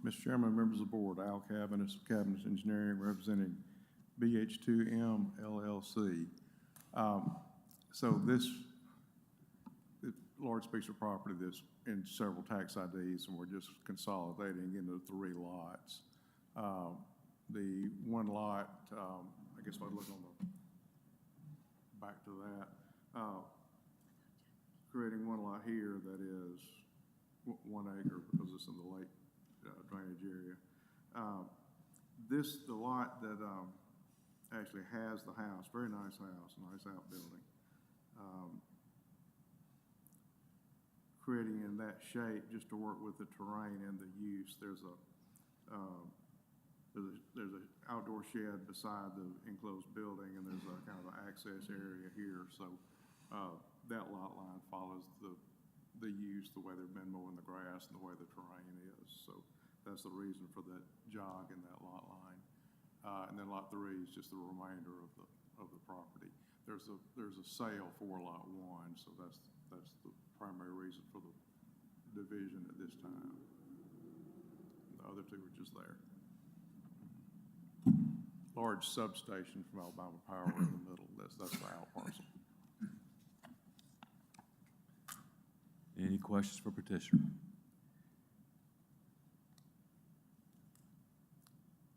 Mr. Chairman, members of the board, Al Cabinet, Cabinet Engineering, representing BH2M LLC. So this large piece of property that's in several tax IDs, and we're just consolidating into 3 lots. The one lot, I guess if I look on the back to that, creating one lot here that is 1 acre because it's in the lake drainage area. The lot that actually has the house, very nice house, nice outbuilding. Creating in that shape just to work with the terrain and the use. There's an outdoor shed beside the enclosed building, and there's a kind of an access area here. So that lot line follows the use, the way they've been mowing the grass, and the way the terrain is. So that's the reason for that jog in that lot line. And then lot 3 is just the remainder of the property. There's a sale for lot 1, so that's the primary reason for the division at this time. The other 2 are just there. Large substation from Alabama Power in the middle. That's the out parcel. Any questions for petitioner?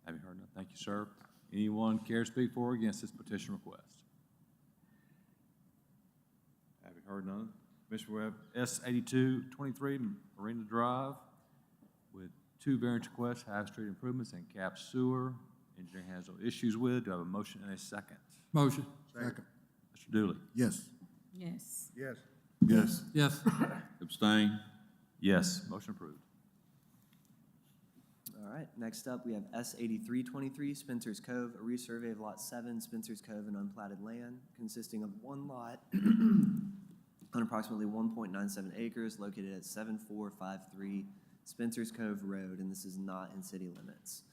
Have you heard none? Thank you, sir. Anyone care to speak for or against this petition request? Have you heard none? Commissioner, we have S 8223 Marina Drive with 2 variance requests, half street improvements and cap sewer. Engineering has no issues with. Do I have a motion and a second? Motion. Second. Mr. Dooley? Yes. Yes. Yes. Yes. Yes. Abstain? Yes, motion approved. All right, next up, we have S 8323 Spencer's Cove, a resurvey of Lot 7, Spencer's Cove, and unplatted land, consisting of 1 lot on approximately 1.97 acres, located at 7453 Spencer's Cove Road, and this is not in city limits.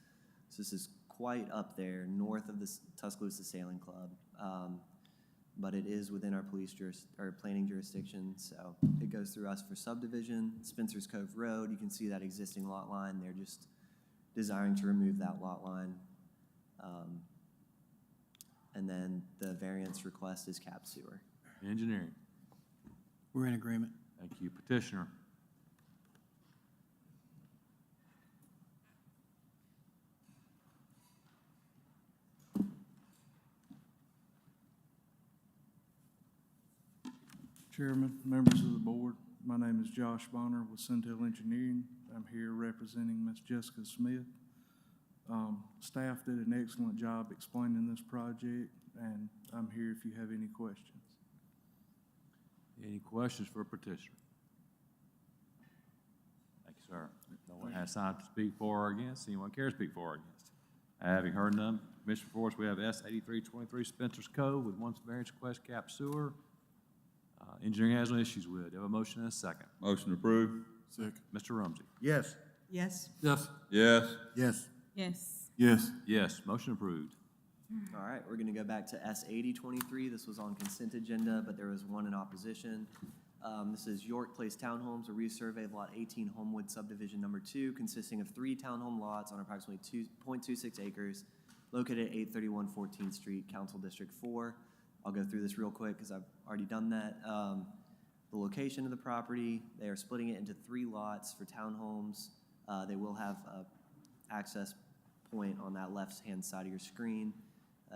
So this is quite up there, north of the Tuscaloosa Sailing Club, but it is within our planning jurisdiction, so it goes through us for subdivision. Spencer's Cove Road, you can see that existing lot line. They're just desiring to remove that lot line. And then the variance request is cap sewer. Engineering. We're in agreement. Thank you. Petitioner. Chairman, members of the board, my name is Josh Bonner with Centel Engineering. I'm here representing Ms. Jessica Smith. Staff did an excellent job explaining this project, and I'm here if you have any questions. Any questions for petitioner? Thank you, sir. No one has time to speak for or against. Anyone care to speak for or against? Having heard none, Commissioner Forrest, we have S 8323 Spencer's Cove with 1 variance request, cap sewer. Engineering has no issues with. Do you have a motion and a second? Motion approved? Second. Mr. Rumsey. Yes. Yes. Yes. Yes. Yes. Yes. Yes. Yes, motion approved. All right, we're gonna go back to S 8023. This was on consent agenda, but there was 1 in opposition. This is York Place Townhomes, a resurvey of Lot 18 Homewood Subdivision Number 2, consisting of 3 townhome lots on approximately 2.26 acres, located at 831 14th Street, Council District 4. I'll go through this real quick because I've already done that. the location of the property. They are splitting it into 3 lots for townhomes. They will have a access point on that left-hand side of your screen.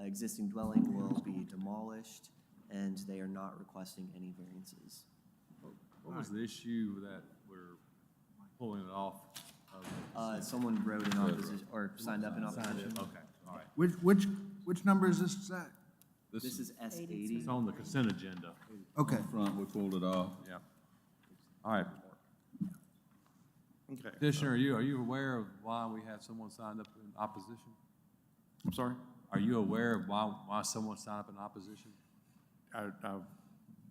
Existing dwelling will be demolished, and they are not requesting any variances. What was the issue that we're pulling it off of? Someone wrote in opposition, or signed up in opposition. Okay, all right. Which number is this, Zach? This is S80. It's on the consent agenda. Okay. Front, we pulled it off. Yeah. All right. Okay. Petitioner, are you aware of why we had someone signed up in opposition? I'm sorry? Are you aware of why someone signed up in opposition? I've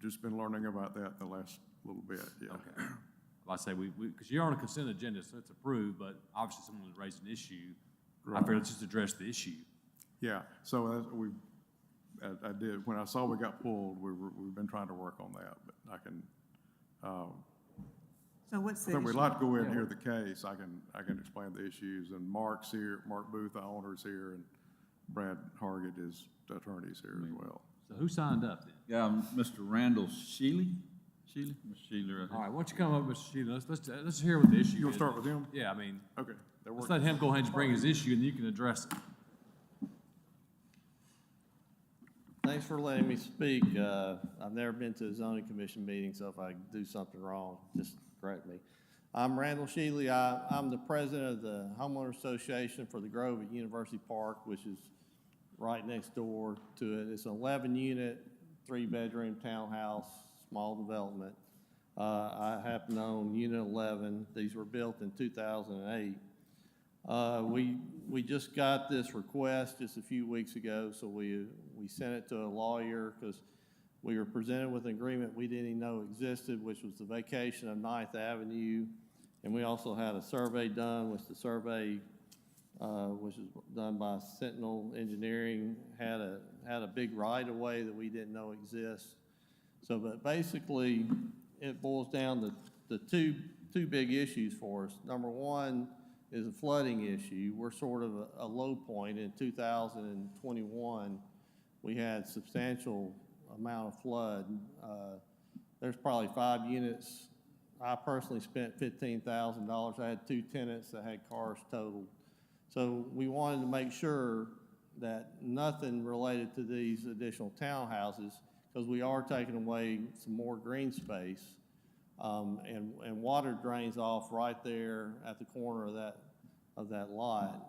just been learning about that the last little bit, yeah. Okay. Like I say, because you're on a consent agenda, so it's approved, but obviously someone raised an issue. I figured let's just address the issue. Yeah, so I did, when I saw we got pulled, we've been trying to work on that, but I can, So what's I the think we'd issue? like to go in and hear the case. I can explain the issues, and Mark's here, Mark Booth, the owner's here, and Brad Hargett, his attorney's here as well. So who signed up then? Yeah, Mr. Randall Shealy? Shealy? Mr. Shealy right All here. right, why don't you come up, Mr. Sheila? Let's hear what the issue is. You'll start with him? Yeah, I mean, Okay. that let's works. let him go ahead and just bring his issue, and you can address it. Thanks for letting me speak. I've never been to a zoning commission meeting, so if I do something wrong, just correct me. I'm Randall Shealy. I'm the president of the Homeowner Association for the Grove at University Park, which is right next door to it. It's an 11-unit, 3-bedroom townhouse, small development. I happen to own Unit 11. These were built in 2008. We just got this request just a few weeks ago, so we sent it to a lawyer because we were presented with an agreement we didn't even know existed, which was the vacation of 9th Avenue. And we also had a survey done, which the survey, which was done by Sentinel Engineering, had a big right-of-way that we didn't know exists. So, but basically, it boils down to the two big issues for us. Number one is a flooding issue. We're sort of a low point. In 2021, we had substantial amount of flood. There's probably 5 units. I personally spent $15,000. I had 2 tenants that had cars totaled. So we wanted to make sure that nothing related to these additional townhouses, because we are taking away some more green space, and water drains off right there at the corner of that lot.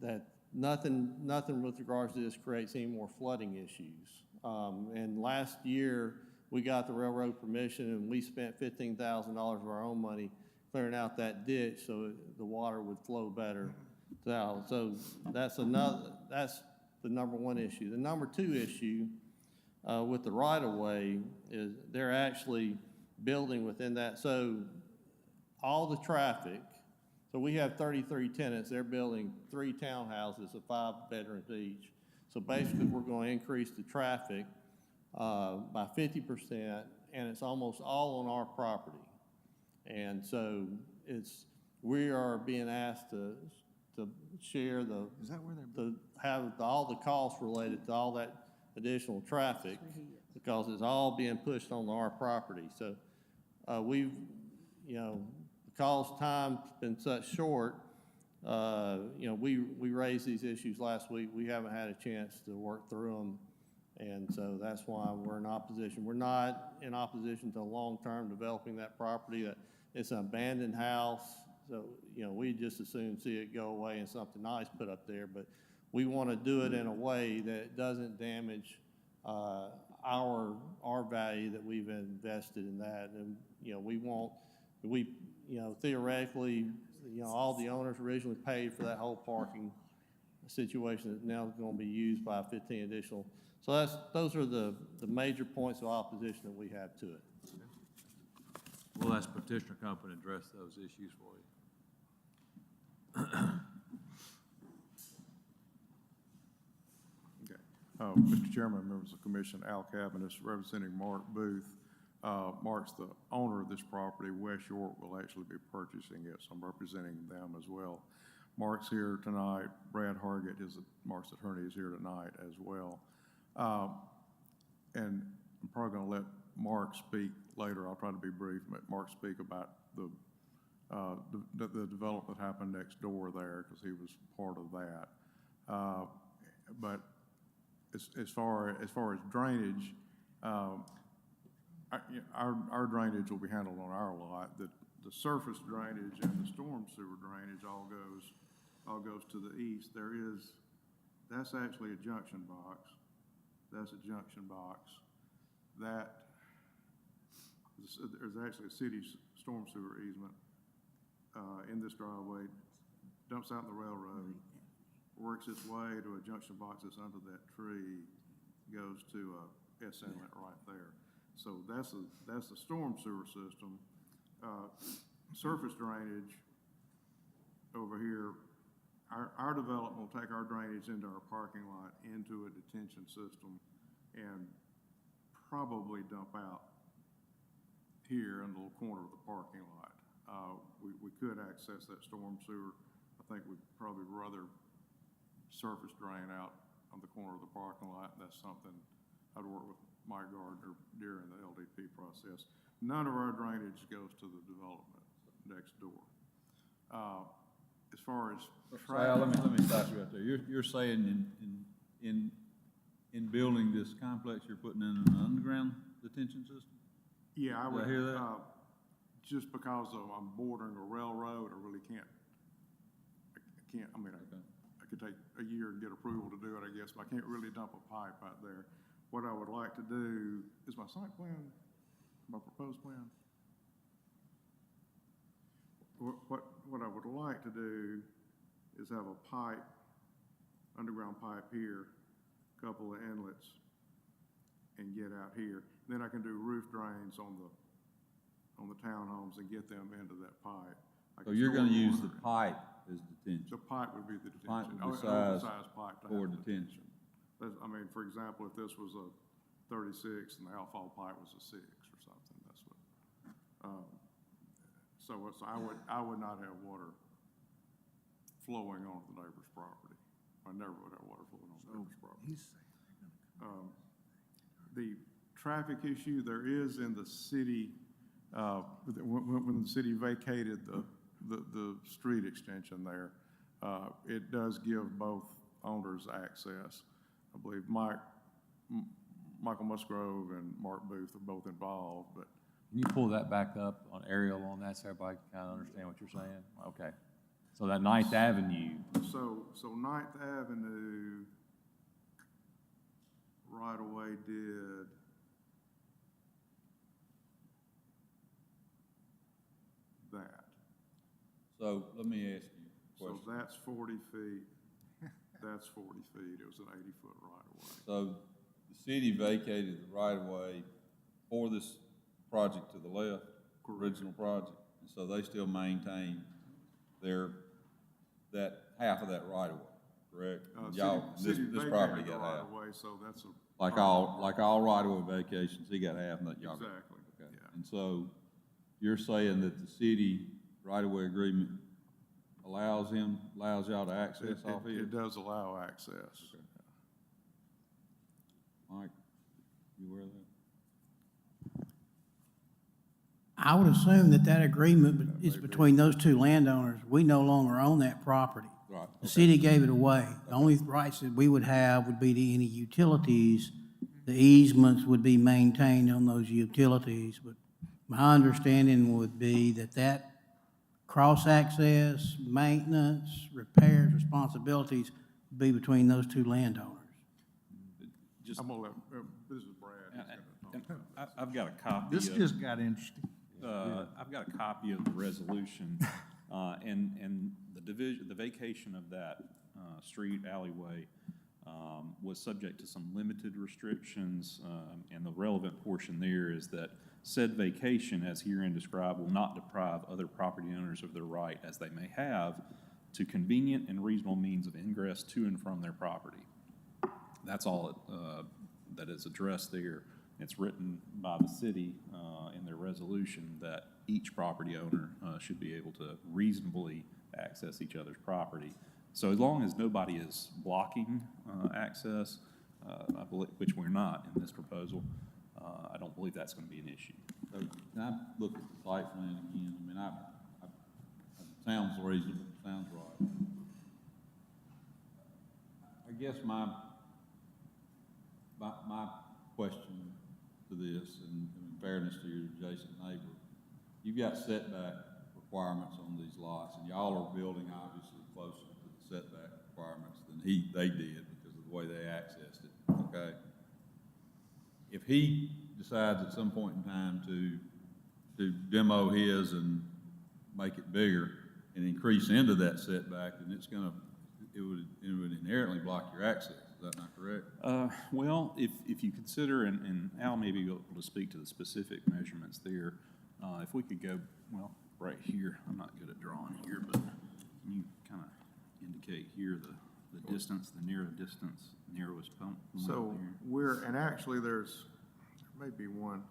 That nothing with regards to this creates any more flooding issues. And last year, we got the railroad permission, and we spent $15,000 of our own money clearing out that ditch so the water would flow better. So that's the number one issue. The number two issue with the right-of-way is they're actually building within that. So all the traffic, so we have 33 tenants. They're building 3 townhouses of 5 bedrooms each. So basically, we're going to increase the traffic by 50%, and it's almost all on our property. And so we are being asked to share all the costs related to all that additional traffic, because it's all being pushed on our property. So because time's been such short, we raised these issues last week. We haven't had a chance to work through them. And so that's why we're in opposition. We're not in opposition to long-term developing that property. It's an abandoned house. So, we just as soon see it go away and something nice put up there. But we want to do it in a way that it doesn't damage our value that we've invested in that. And, theoretically, all the owners originally paid for that whole parking situation that now is going to be used by 15 additional. So those are the major points of opposition that we have to it. We'll ask petitioner come up and address those issues for you. Okay. Mr. Chairman, members of the commission, Al Cabinet, representing Mark Booth. Mark's the owner of this property. West York will actually be purchasing it, so I'm representing them as well. Mark's here tonight. Brad Hargett, Mark's attorney, is here tonight as well. And I'm probably going to let Mark speak later. I'll try to be brief, but Mark speak about the development that happened next door there, because he was part of that. But as far as drainage, our drainage will be handled on our lot. The surface drainage and the storm sewer drainage all goes to the east. That's actually a junction box. That's a junction box. There's actually a city storm sewer easement in this driveway, dumps out in the railroad, works its way to a junction box that's under that tree, goes to a S inlet right there. So that's the storm sewer system. Surface drainage over here, our development will take our drainage into our parking lot, into a detention system, and probably dump out here in the little corner of the parking lot. We could access that storm sewer. I think we'd probably rather surface drain out on the corner of the parking lot. That's something I'd work with Mike Gardner during the LDP process. None of our drainage goes to the development next door. As far as Sal, let me stop you right there. You're saying in building this complex, you're putting in an underground detention system? Yeah, I would hear that? Just because I'm bordering a railroad, I really can't. I mean, I could take a year and get approval to do it, I guess, but I can't really dump a pipe out there. What I would like to do is my site plan, my proposed plan. What I would like to do is have a pipe, underground pipe here, a couple of inlets, and get out here. Then I can do roof drains on the townhomes and get them into that pipe. So you're gonna use the pipe as detention? The pipe would be the Pipe detention. would be Oversized pipe to for have detention. I mean, for example, if this was a 36 and the outfall pipe was a 6 or something, that's what. I would not have water flowing onto the neighbor's property. I never would have water flowing on the neighbor's property. The traffic issue there is in the city, when the city vacated the street extension there, it does give both owners access. I believe Michael Musgrove and Mark Booth are both involved, but. Can you pull that back up on aerial on that so everybody can kind of understand what you're saying? Okay. So that 9th Avenue. So 9th Avenue right away did that. So let me ask you a So question. that's 40 feet, that's 40 feet, it was an 80-foot right-of-way. So the city vacated the right-of-way for this project to the left, original project, and so they still maintain that half of that right-of-way, correct? This property got half. Right-of-way, so that's a. Like all right-of-way vacations, he got half, and that y'all got. Exactly, Okay. yeah. And so you're saying that the city right-of-way agreement allows y'all to access off here? It does allow access. Okay. Mike, you aware of that? I would assume that agreement is between those two landowners. We no longer own that property. Right. The city gave it away. The only rights that we would have would be to any utilities. The easements would be maintained on those utilities. But my understanding would be that cross-access, maintenance, repairs, responsibilities would be between those two landowners. I'm gonna let, this is Brad. He's gonna talk. I've got a copy. This just got interesting. I've got a copy of the resolution, and the vacation of that street alleyway was subject to some limited restrictions, and the relevant portion there is that said vacation, as herein described, will not deprive other property owners of their right, as they may have, to convenient and reasonable means of ingress to and from their property. That's all that is addressed there. It's written by the city in their resolution that each property owner should be able to reasonably access each other's property. So as long as nobody is blocking access, I believe, which we're not in this proposal, I don't believe that's going to be an issue. So can I look at the site plan again? I mean, it sounds reasonable, sounds right. I guess my question to this, and in fairness to your adjacent neighbor, you've got setback requirements on these lots, and y'all are building obviously closer to the setback requirements than they did because of the way they accessed it, okay? If he decides at some point in time to demo his and make it bigger and increase into that setback, then it would inherently block your access. Is that not correct? Well, if you consider, and Al may be able to speak to the specific measurements there, if we could go, well, right here, I'm not good at drawing here, but can you kind of indicate here the distance, the narrowest point? So and actually there may be one.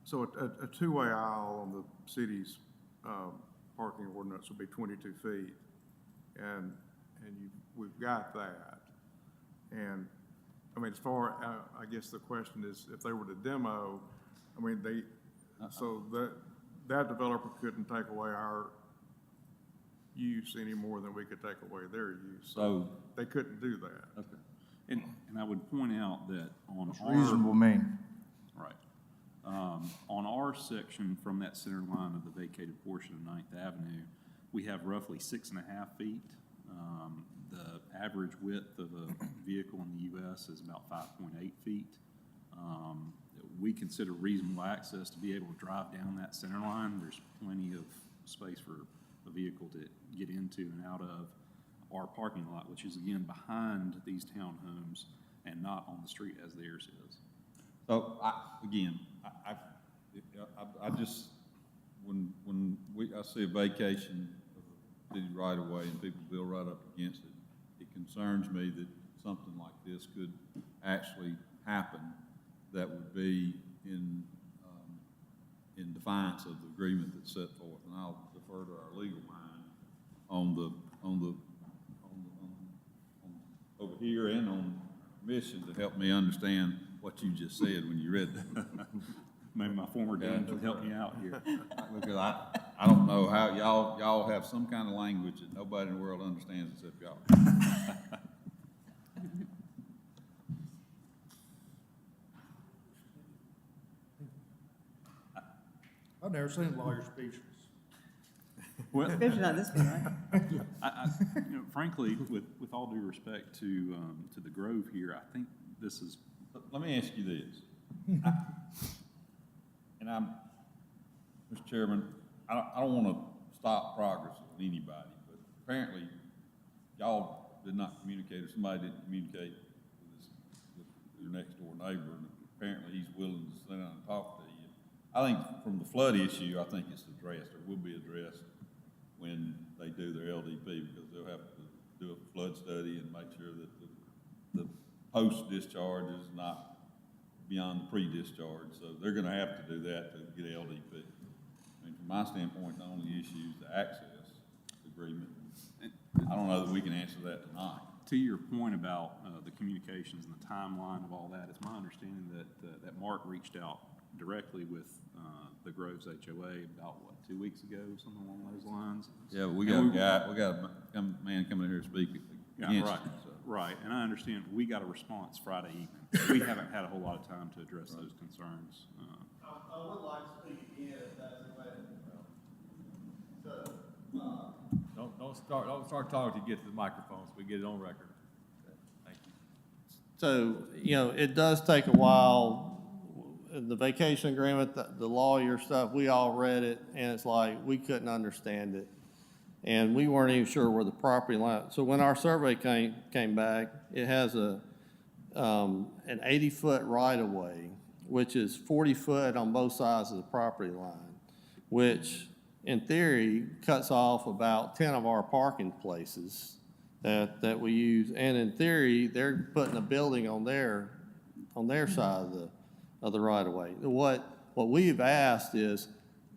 So a two-way aisle on the city's parking ordinance would be 22 feet. And we've got that. And, I mean, as far, I guess the question is, if they were to demo, I mean, so that developer couldn't take away our use any more than we could take away their use. So they couldn't do that. Okay. And I would point out that on What's our... reasonable mean? Right. On our section from that center line of the vacated portion of 9th Avenue, we have roughly 6.5 feet. The average width of a vehicle in the U.S. is about 5.8 feet. We consider reasonable access to be able to drive down that center line. There's plenty of space for a vehicle to get into and out of our parking lot, which is again behind these townhomes and not on the street as theirs is. So I just, when I see a vacation of a city right away and people build right up against it, it concerns me that something like this could actually happen that would be in defiance of the agreement that's set forth. And I'll defer to our legal mind on over here and on mission to help me understand what you just said when you read that. Maybe my former dean can help me out here. Because I don't know how y'all have some kind of language that nobody in the world understands except y'all. I've never seen a lawyer speechless. Well, Especially not this one, right? Frankly, with all due respect to the Grove here, I think this is. Let me ask you this. Mr. Chairman, I don't want to stop progress with anybody, but apparently y'all did not communicate, or somebody didn't communicate with your next door neighbor, and apparently he's willing to sit down and talk to you. I think from the flood issue, I think it's addressed, or will be addressed when they do their LDP, because they'll have to do a flood study and make sure that the post-discharge is not beyond the pre-discharge. So they're gonna have to do that to get LDP. I mean, from my standpoint, the only issue is the access agreement. I don't know that we can answer that tonight. To your point about the communications and the timeline of all that, it's my understanding that Mark reached out directly with the Groves HOA about, 2 weeks ago, something along those lines? Yeah, but we got a man coming here to speak against right, it, so. right, and I understand we got a response Friday evening. We haven't had a whole lot of time to address those concerns. I would like to speak again, if that's okay. Don't start talking till you get to the microphone so we get it on record. Thank you. So, it does take a while. The vacation agreement, the lawyer stuff, we all read it, and it's like, we couldn't understand it. And we weren't even sure where the property line. So when our survey came back, it has an 80-foot right-of-way, which is 40 foot on both sides of the property line, which in theory cuts off about 10 of our parking places that we use. And in theory, they're putting a building on their side of the right-of-way. What we've asked is,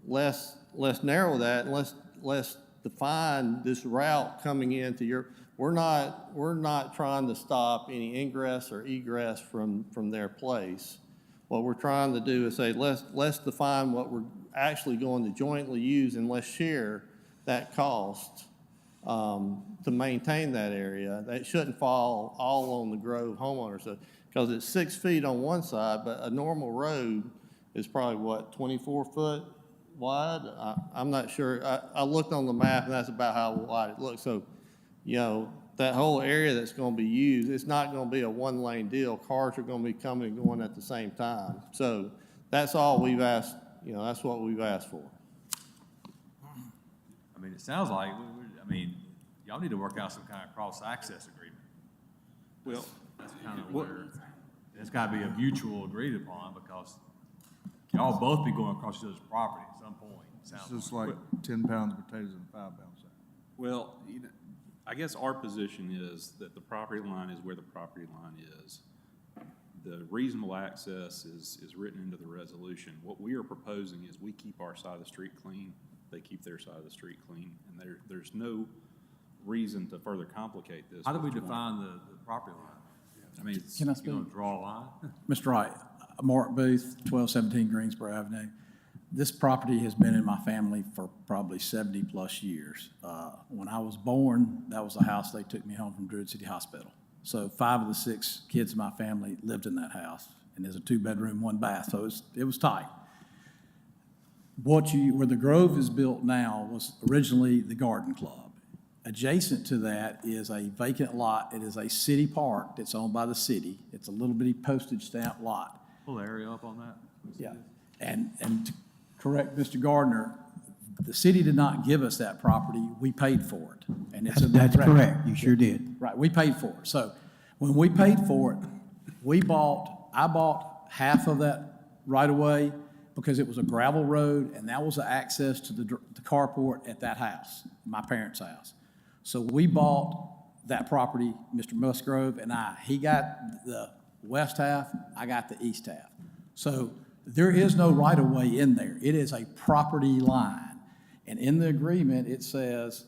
let's narrow that, and let's define this route coming into your. We're not trying to stop any ingress or egress from their place, What we're trying to do is say, let's define what we're actually going to jointly use, and let's share that cost to maintain that area. That shouldn't fall all on the Grove homeowners, because it's 6 feet on one side, but a normal road is probably, what, 24 foot wide? I'm not sure. I looked on the map, and that's about how wide it looks. So, you know, that whole area that's going to be used, it's not going to be a one-lane deal. Cars are going to be coming and going at the same time. So that's all we've asked, you know, that's what we've asked for. I mean, it sounds like, I mean, y'all need to work out some kind of cross-access agreement. Well, That's kind of where, it's got to be a mutual agreed upon, because y'all both be going across each other's property at some point, it sounds It's just like. like 10 pounds of potatoes and 5 pounds of well, you know, I guess our position is that the property line is where the property line is. The reasonable access is written into the resolution. What we are proposing is we keep our side of the street clean, they keep their side of the street clean, and there's no reason to further complicate this. How do we define the property line? I mean, Can I you're speak? going to draw a line? Mr. Wright, Mark Booth, 1217 Greensboro Avenue. This property has been in my family for probably 70-plus years. When I was born, that was the house they took me home from Druid City Hospital. So 5 of the 6 kids in my family lived in that house, and there's a 2-bedroom, 1 bath, so it was tight. Where the Grove is built now was originally the Garden Club. Adjacent to that is a vacant lot. It is a city park that's owned by the city. It's a little bitty postage stamp lot. Pull the area up on that. Yeah, and to correct Mr. Gardner, the city did not give us that property, we paid for it. And it's That's correct, you sure did. Right, we paid for it. So when we paid for it, I bought half of that right away because it was a gravel road, and that was the access to the carport at that house, my parents' house. So we bought that property, Mr. Musgrove and I. He got the west half, I got the east half. So there is no right-of-way in there. It is a property line. And in the agreement, it says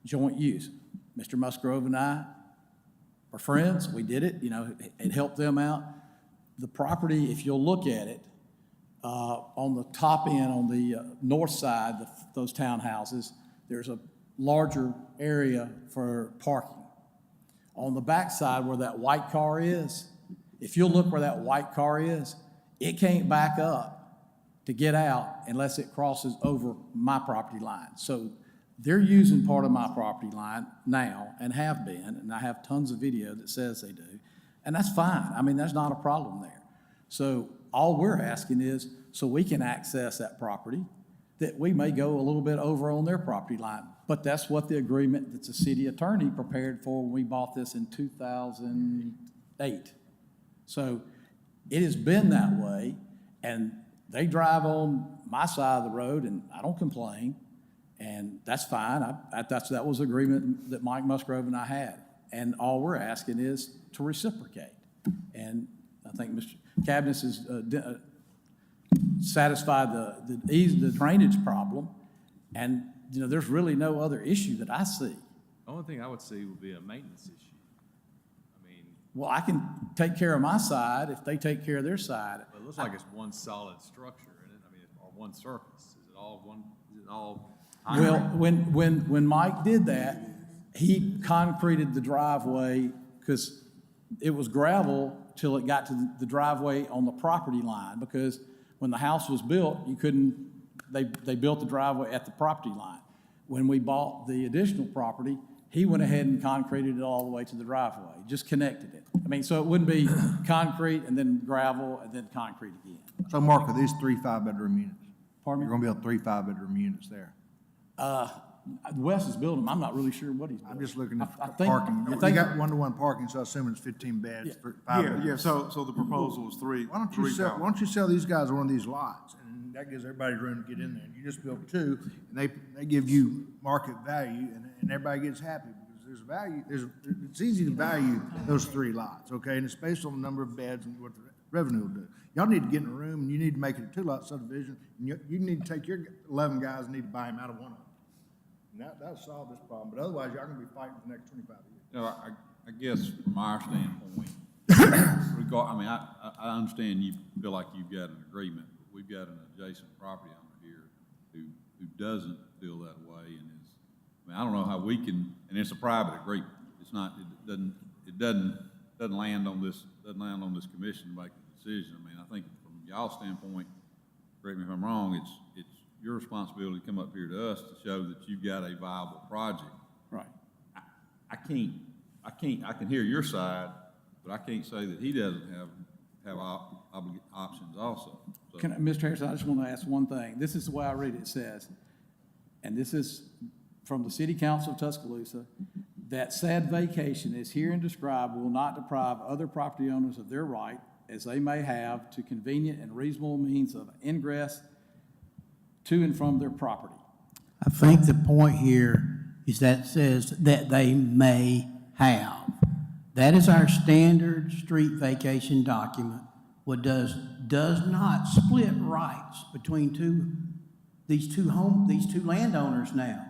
joint use. Mr. Musgrove and I are friends. We did it, you know, it helped them out. The property, if you'll look at it, on the top end, on the north side, those townhouses, there's a larger area for parking. On the back side where that white car is, if you'll look where that white car is, it can't back up to get out unless it crosses over my property line. So they're using part of my property line now and have been, and I have tons of video that says they do, and that's fine. I mean, there's not a problem there. So all we're asking is so we can access that property, that we may go a little bit over on their property line. But that's what the agreement that the city attorney prepared for when we bought this in 2008. So it has been that way, and they drive on my side of the road, and I don't complain, and that's fine. That was the agreement that Mike Musgrove and I had. And all we're asking is to reciprocate. And I think Mr. Cabinets has satisfied the drainage problem, and you know, there's really no other issue that I see. The only thing I would see would be a maintenance issue. I mean, Well, I can take care of my side if they take care of their side. but it looks like it's one solid structure in it. I mean, or one surface. Is it all one, is it all? Well, when Mike did that, he concreted the driveway because it was gravel till it got to the driveway on the property line, because when the house was built, you couldn't, they built the driveway at the property line. When we bought the additional property, he went ahead and concreted it all the way to the driveway, just connected it. I mean, so it wouldn't be concrete and then gravel and then concrete again. So Mark, are these 3 5-bedroom units? Pardon me? You're gonna build 3 5-bedroom units there? Wes is building them. I'm not really sure what he's building. I'm just looking at I think- parking. I You think- got one-to-one parking, so I assume it's 15 beds for 5 bedrooms. Yeah, so the proposal was three. Why don't you sell these guys one of these lots, and that gives everybody room to get in there. And you just build 2, and they give you market value, and everybody gets happy, because there's value, it's easy to value those 3 lots, okay? And it's based on the number of beds and what the revenue will do. Y'all need to get in a room, and you need to make it a 2-lot subdivision, and you need to take your 11 guys and need to buy them out of one of them. And that'll solve this problem, but otherwise, y'all gonna be fighting for the next 25 years. You know, I guess from our standpoint, I mean, I understand you feel like you've got an agreement, but we've got an adjacent property owner here who doesn't feel that way and is, I mean, I don't know how we can, and it's a private agreement. It's not, it doesn't land on this commission to make the decision. I mean, I think from y'all's standpoint, correct me if I'm wrong, it's your responsibility to come up here to us to show that you've got a viable project. Right. I can hear your side, but I can't say that he doesn't have options also. So, Mr. Harrison, I just want to ask one thing. This is the way I read it. It says, and this is from the City Council of Tuscaloosa, that said vacation is herein described will not deprive other property owners of their right, as they may have, to convenient and reasonable means of ingress to and from their property. I think the point here is that it says that they may have. That is our standard street vacation document. What does not split rights between these two landowners now.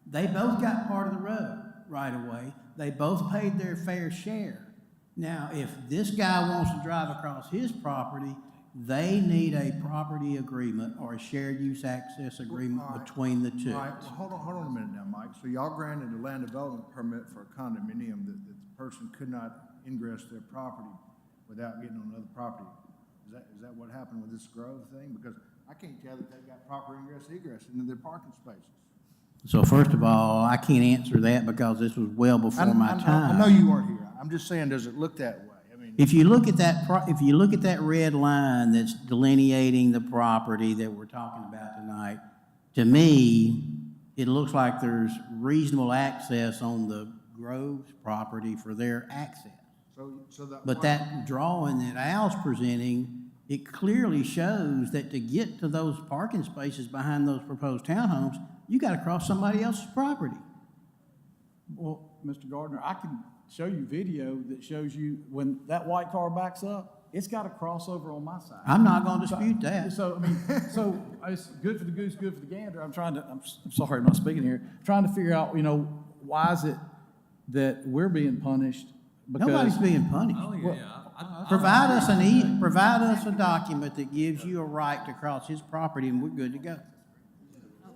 They both got part of the road right away. They both paid their fair share. Now, if this guy wants to drive across his property, they need a property agreement or a shared use access agreement between the two. All right, well, hold on a minute now, Mike. So y'all granted a land development permit for a condominium that the person could not ingress their property without getting on another property. Is that what happened with this Grove thing? Because I can't tell that they got proper ingress egress into their parking spaces. So first of all, I can't answer that because this was well before my time. I know you weren't here. I'm just saying, does it look that way? I mean, If you look at that red line that's delineating the property that we're talking about tonight, to me, it looks like there's reasonable access on the Grove's property for their access. But that drawing that Al's presenting, it clearly shows that to get to those parking spaces behind those proposed townhomes, you got to cross somebody else's property. Well, Mr. Gardner, I can show you video that shows you when that white car backs up, it's got a crossover on my side. I'm not going to dispute that. So, I mean, it's good for the goose, good for the gander. I'm sorry, I'm not speaking here. Trying to figure out, why is it that we're being punished? Because nobody's being punished. Provide us a document that gives you a right to cross his property, and we're good to go.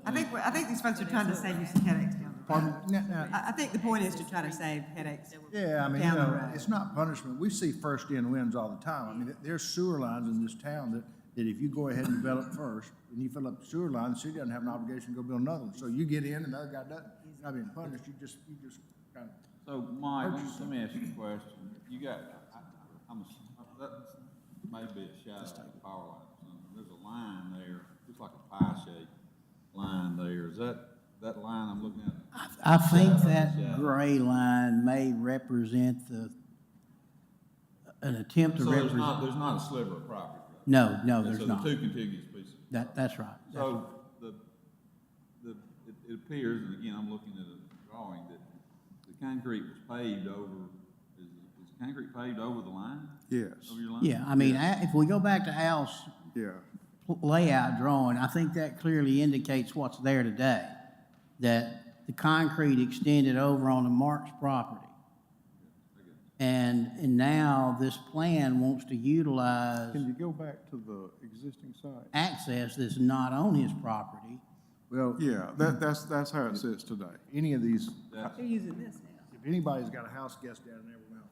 I think these folks are trying to save you some headaches down the road. Pardon? I think the point is to try to save headaches. Yeah, I mean, down the road. it's not punishment. We see first in wins all the time. I mean, there's sewer lines in this town that if you go ahead and develop first, and you fill up the sewer line, the city doesn't have an obligation to go build another one. So you get in and the other guy doesn't. You're not being punished. You just kind of. So, Mike, let me ask you a question. You got, that may be a shot at the power line or something. There's a line there, looks like a pie-shaped line there. Is that line I'm looking at? I think that gray line may represent an attempt to represent. So there's not a sliver of property, right? No, there's so not. So the two contiguous pieces. That's right. So it appears, and again, I'm looking at a drawing, that the concrete was paved over, is concrete paved over the line? Yes. Over your line? Yeah, I mean, if we go back to Al's layout drawing, I think that clearly indicates what's there today, that the concrete extended over onto Mark's property. And now this plan wants to utilize. Can you go back to the existing site? Access that's not on his property. Well, yeah, that's how it sits today. Any of these, They're using this now. if anybody's got a house guest down there, we're going to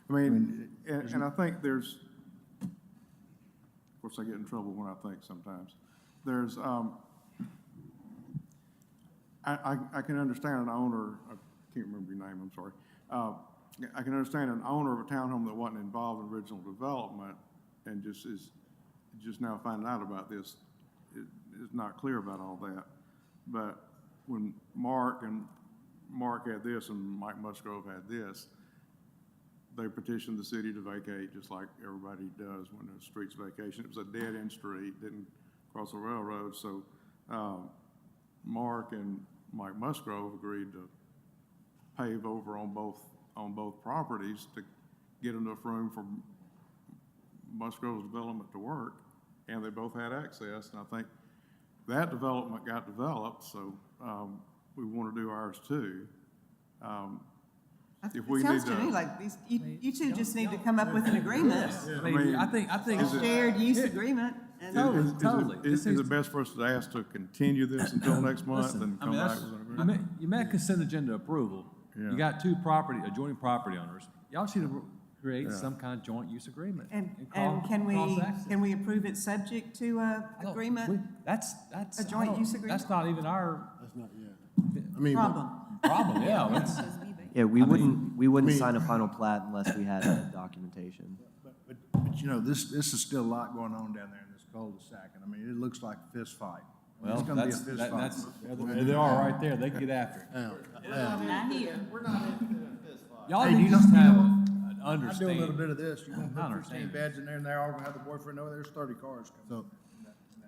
I mean, and I think there's, of course, I get in trouble when I think sometimes. There's, I can understand an owner, I can't remember your name, I'm sorry. I can understand an owner of a townhome that wasn't involved in original development and just now finding out about this, is not clear about all that. But when Mark had this and Mike Musgrove had this, they petitioned the city to vacate just like everybody does when the street's vacation. It was a dead-end street, didn't cross a railroad, so Mark and Mike Musgrove agreed to pave over on both properties to get enough room for Musgrove's development to work, and they both had access, and I think that development got developed, so we want to do ours too. if we It need sounds to me to. like these, you two just need to come up with an agreement, I mean, I think, is it- shared use agreement, and. Totally. Is it best for us to ask to continue this until next month Listen, and I come mean, back that's, with an you agreement? met consent agenda approval. Yeah. You got two adjoining property owners. Y'all should create some kind of joint use agreement. And call- can cross-access. we approve it subject to a agreement? That's. A joint use agreement? That's not even our That's not, yeah. I mean, problem, yeah. That's, Yeah, we wouldn't mean- sign a final plat unless we had that documentation. But you know, this is still a lot going on down there in this cul-de-sac, and I mean, it looks like a fist fight. well, It's gonna be a that's, fist that- fight. that's, there they are right there. They can get after it. Not here. We're not into a fist fight. Y'all Hey, need you to know- just you have know an I do a little understanding. bit of this, you're gonna I put understand. 15 beds in there, and they're all gonna have the boyfriend over there, there's 30 cars coming.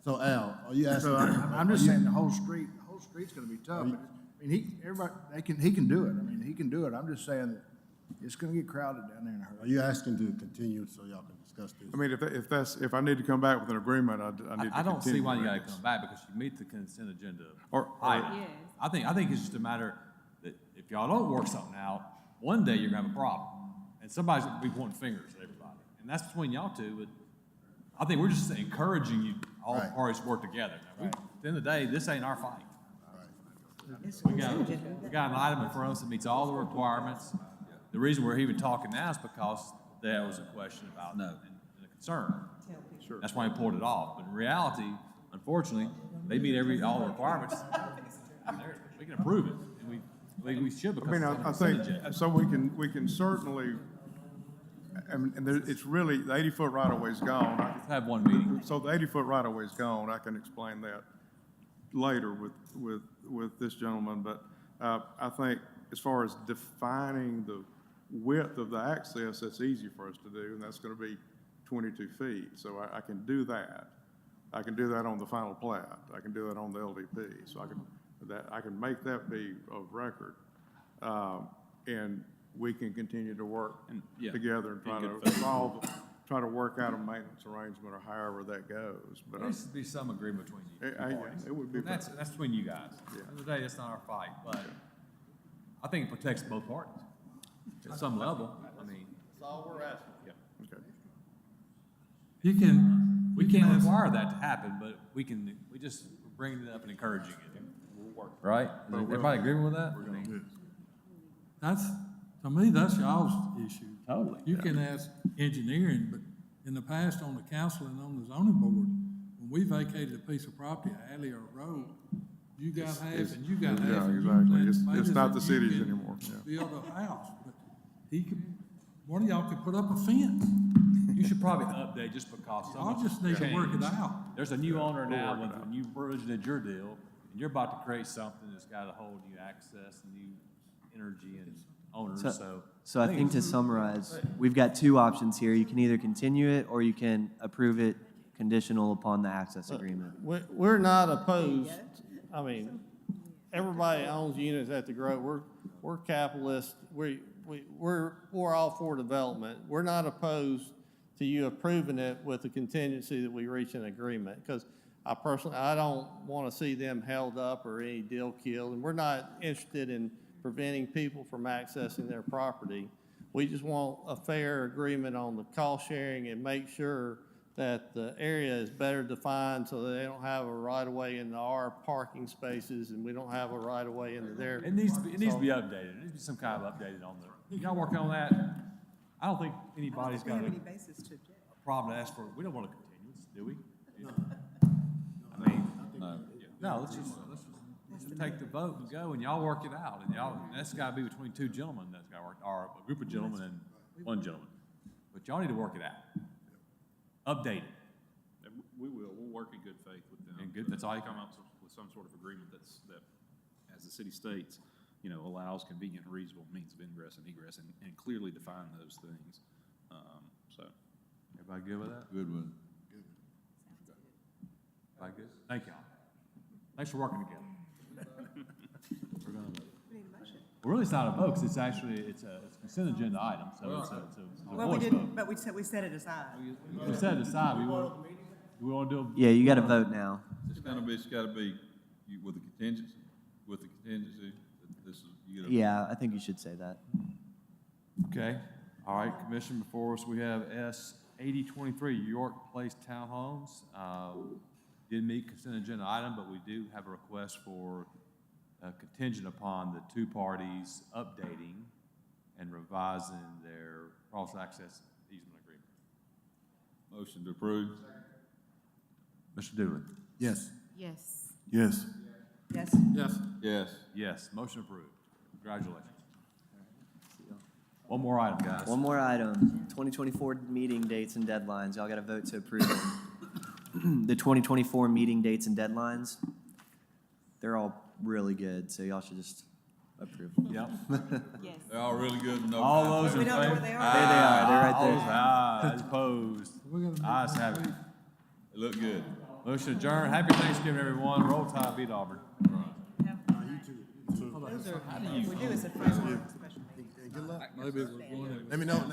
So Al, are you asking? So I'm just saying, the whole street's gonna be tough, but, I mean, he can do it, I mean, he can do it, I'm just saying that it's gonna get crowded down there in a Are hurry. you asking to continue so y'all can discuss this? I mean, if I need to come back with an agreement, I need to continue. I don't see why you gotta this. come back, because you meet the consent agenda Or- item. Yes. I think it's just a matter that if y'all don't work something out, one day you're gonna have a problem. And somebody's gonna be pointing fingers at everybody. And that's between y'all two, but I think we're just encouraging you, all Right. parties to work together. Now, at the end of the day, this ain't our fight. It's We got an item in front of us that meets all the requirements. The reason we're even talking now is because there was a question about, and a concern. Sure. That's why we pulled it off. But in reality, unfortunately, they meet all the requirements. We can approve it, and we should I because mean, it's on the I consent think, agenda. so we can certainly, and it's really, the 80-foot right-of-way's gone. Let's have one meeting. So the 80-foot right-of-way's gone, I can explain that later with this gentleman, but I think as far as defining the width of the access, that's easy for us to do, and that's gonna be 22 feet, so I can do that. I can do that on the final plat, I can do that on the LDP, so I can make that be of record. And we can continue to work yeah, together and try in good to faith. try to work out a maintenance arrangement or however that goes, but There needs to be some agreement between you. yeah, it would be. And that's between you guys. At the end of the day, that's not our fight, but I think it protects both parties at some level. I mean, That's all we're asking. Okay. we can't require that to happen, but we just bring it up and encouraging it. Right? Is everybody agreeing with that? That's, to me, that's y'all's issue. Totally. You can ask engineering, but in the past on the council and on the zoning board, when we vacated a piece of property, an alley or a road, you got half and you got half. Yeah, and you exactly. planted It's tomatoes not and the you city's can anymore, yeah. Build a house, but one of y'all could put up a fence. You should probably update just because Y'all some just need to work it changed. out. There's a new owner now, when you originated your deal, and you're about to create something that's got a whole new access, new energy and owners, so. So I think to summarize, we've got two options here. You can either continue it or you can approve it conditional upon the access agreement. We're not opposed, I mean, everybody owns units at the Grove. We're capitalists. We're all for development. We're not opposed to you approving it with the contingency that we reach an agreement. Because I don't want to see them held up or any deal killed. And we're not interested in preventing people from accessing their property. We just want a fair agreement on the cost sharing and make sure that the area is better defined so that they don't have a right-of-way into our parking spaces and we don't have a right-of-way into their. It needs to be updated. There needs to be some kind of updated on the, y'all working on that? I don't think anybody's got We a have any basis to object. problem to ask for. We don't want a continuance, do we? I mean, no, let's just take the vote and go, and y'all work it out, and that's gotta be between two gentlemen, that's gotta work, or a group of gentlemen and one gentleman. But y'all need to work it out. Update it. We'll work in good faith with them. And good, that's all you Come up with some sort of agreement that, as the city states, allows convenient and reasonable means of ingress and egress and clearly define those things. So. Everybody good with that? Good one. Everybody good? Thank y'all. Thanks for working together. Really, it's not a vote, 'cause it's a consent agenda item, so it's a Well, we voice didn't, vote. but we set it aside. We set it aside, we want to do. Yeah, you got to vote now. It's gotta be with the contingency, that this is, you gotta. Yeah, I think you should say that. Okay, all right, Commission, before us, we have S 8023, York Place Townhomes. Did meet consent agenda item, but we do have a request for contingent upon the two parties updating and revising their cross-access easement agreement. Motion to approve. Mr. Dooley? Yes. Yes. Yes. Yes. Yes. Yes. Yes, motion approved. Congratulations. One more item, guys. One more item, 2024 meeting dates and deadlines. Y'all got to vote to approve them. The 2024 meeting dates and deadlines, they're all really good, so y'all should just approve them. Yep. Yes. They're all really good. and no All those conflict. in We don't know favor? where they are. There they are, they're right All there. those ayes opposed. Ayes have it. They look good. Motion adjourned. Happy Thanksgiving, everyone. Roll Tide, beat Auburn. Those are, we do as a final special meeting. Let me know.